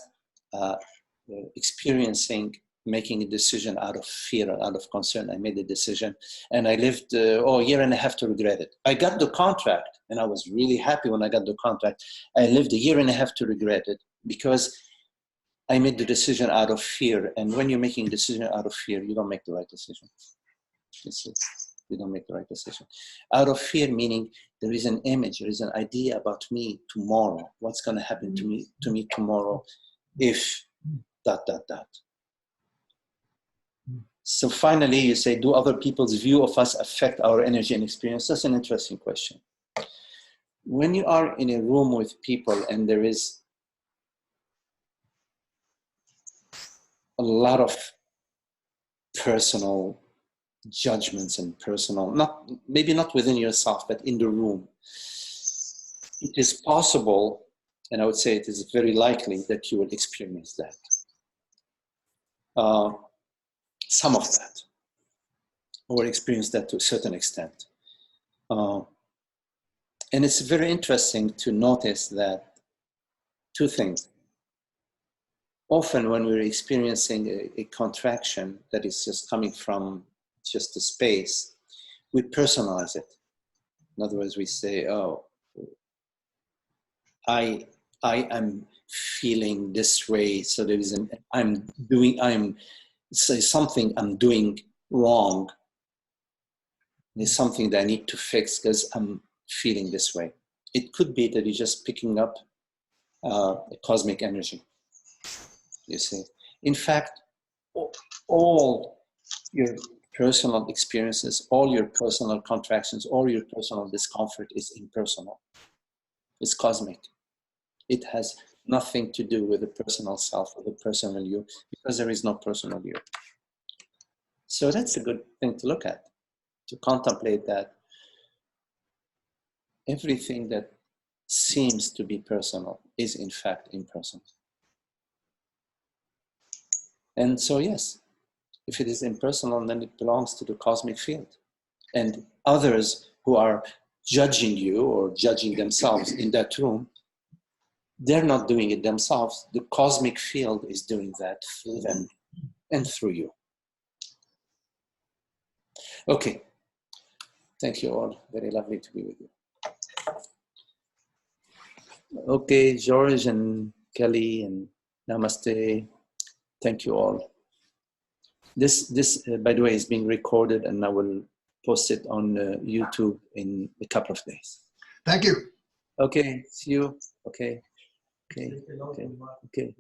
experiencing making a decision out of fear, out of concern. I made a decision and I lived a year and a half to regret it. I got the contract and I was really happy when I got the contract. I lived a year and a half to regret it because I made the decision out of fear. And when you're making a decision out of fear, you don't make the right decision. You don't make the right decision. Out of fear, meaning there is an image, there is an idea about me tomorrow. What's going to happen to me tomorrow if ... So finally, you say, do other people's view of us affect our energy and experience? That's an interesting question. When you are in a room with people and there is a lot of personal judgments and personal, maybe not within yourself, but in the room, it is possible, and I would say it is very likely that you will experience that. Some of that, or experience that to a certain extent. And it's very interesting to notice that two things. Often when we're experiencing a contraction that is just coming from just the space, we personalize it. In other words, we say, oh, I am feeling this way, so there is something I'm doing wrong. There's something that I need to fix because I'm feeling this way. It could be that you're just picking up a cosmic energy, you see. In fact, all your personal experiences, all your personal contractions, all your personal discomfort is impersonal. It's cosmic. It has nothing to do with the personal self or the personal you, because there is no personal you. So that's a good thing to look at, to contemplate that everything that seems to be personal is in fact impersonal. And so yes, if it is impersonal, then it belongs to the cosmic field. And others who are judging you or judging themselves in that room, they're not doing it themselves. The cosmic field is doing that through them and through you. Okay. Thank you all. Very lovely to be with you. Okay, George and Kelly and Namaste. Thank you all. This by the way, is being recorded and I will post it on YouTube in a couple of days. Thank you. Okay, see you. Okay. Okay. Okay. Okay.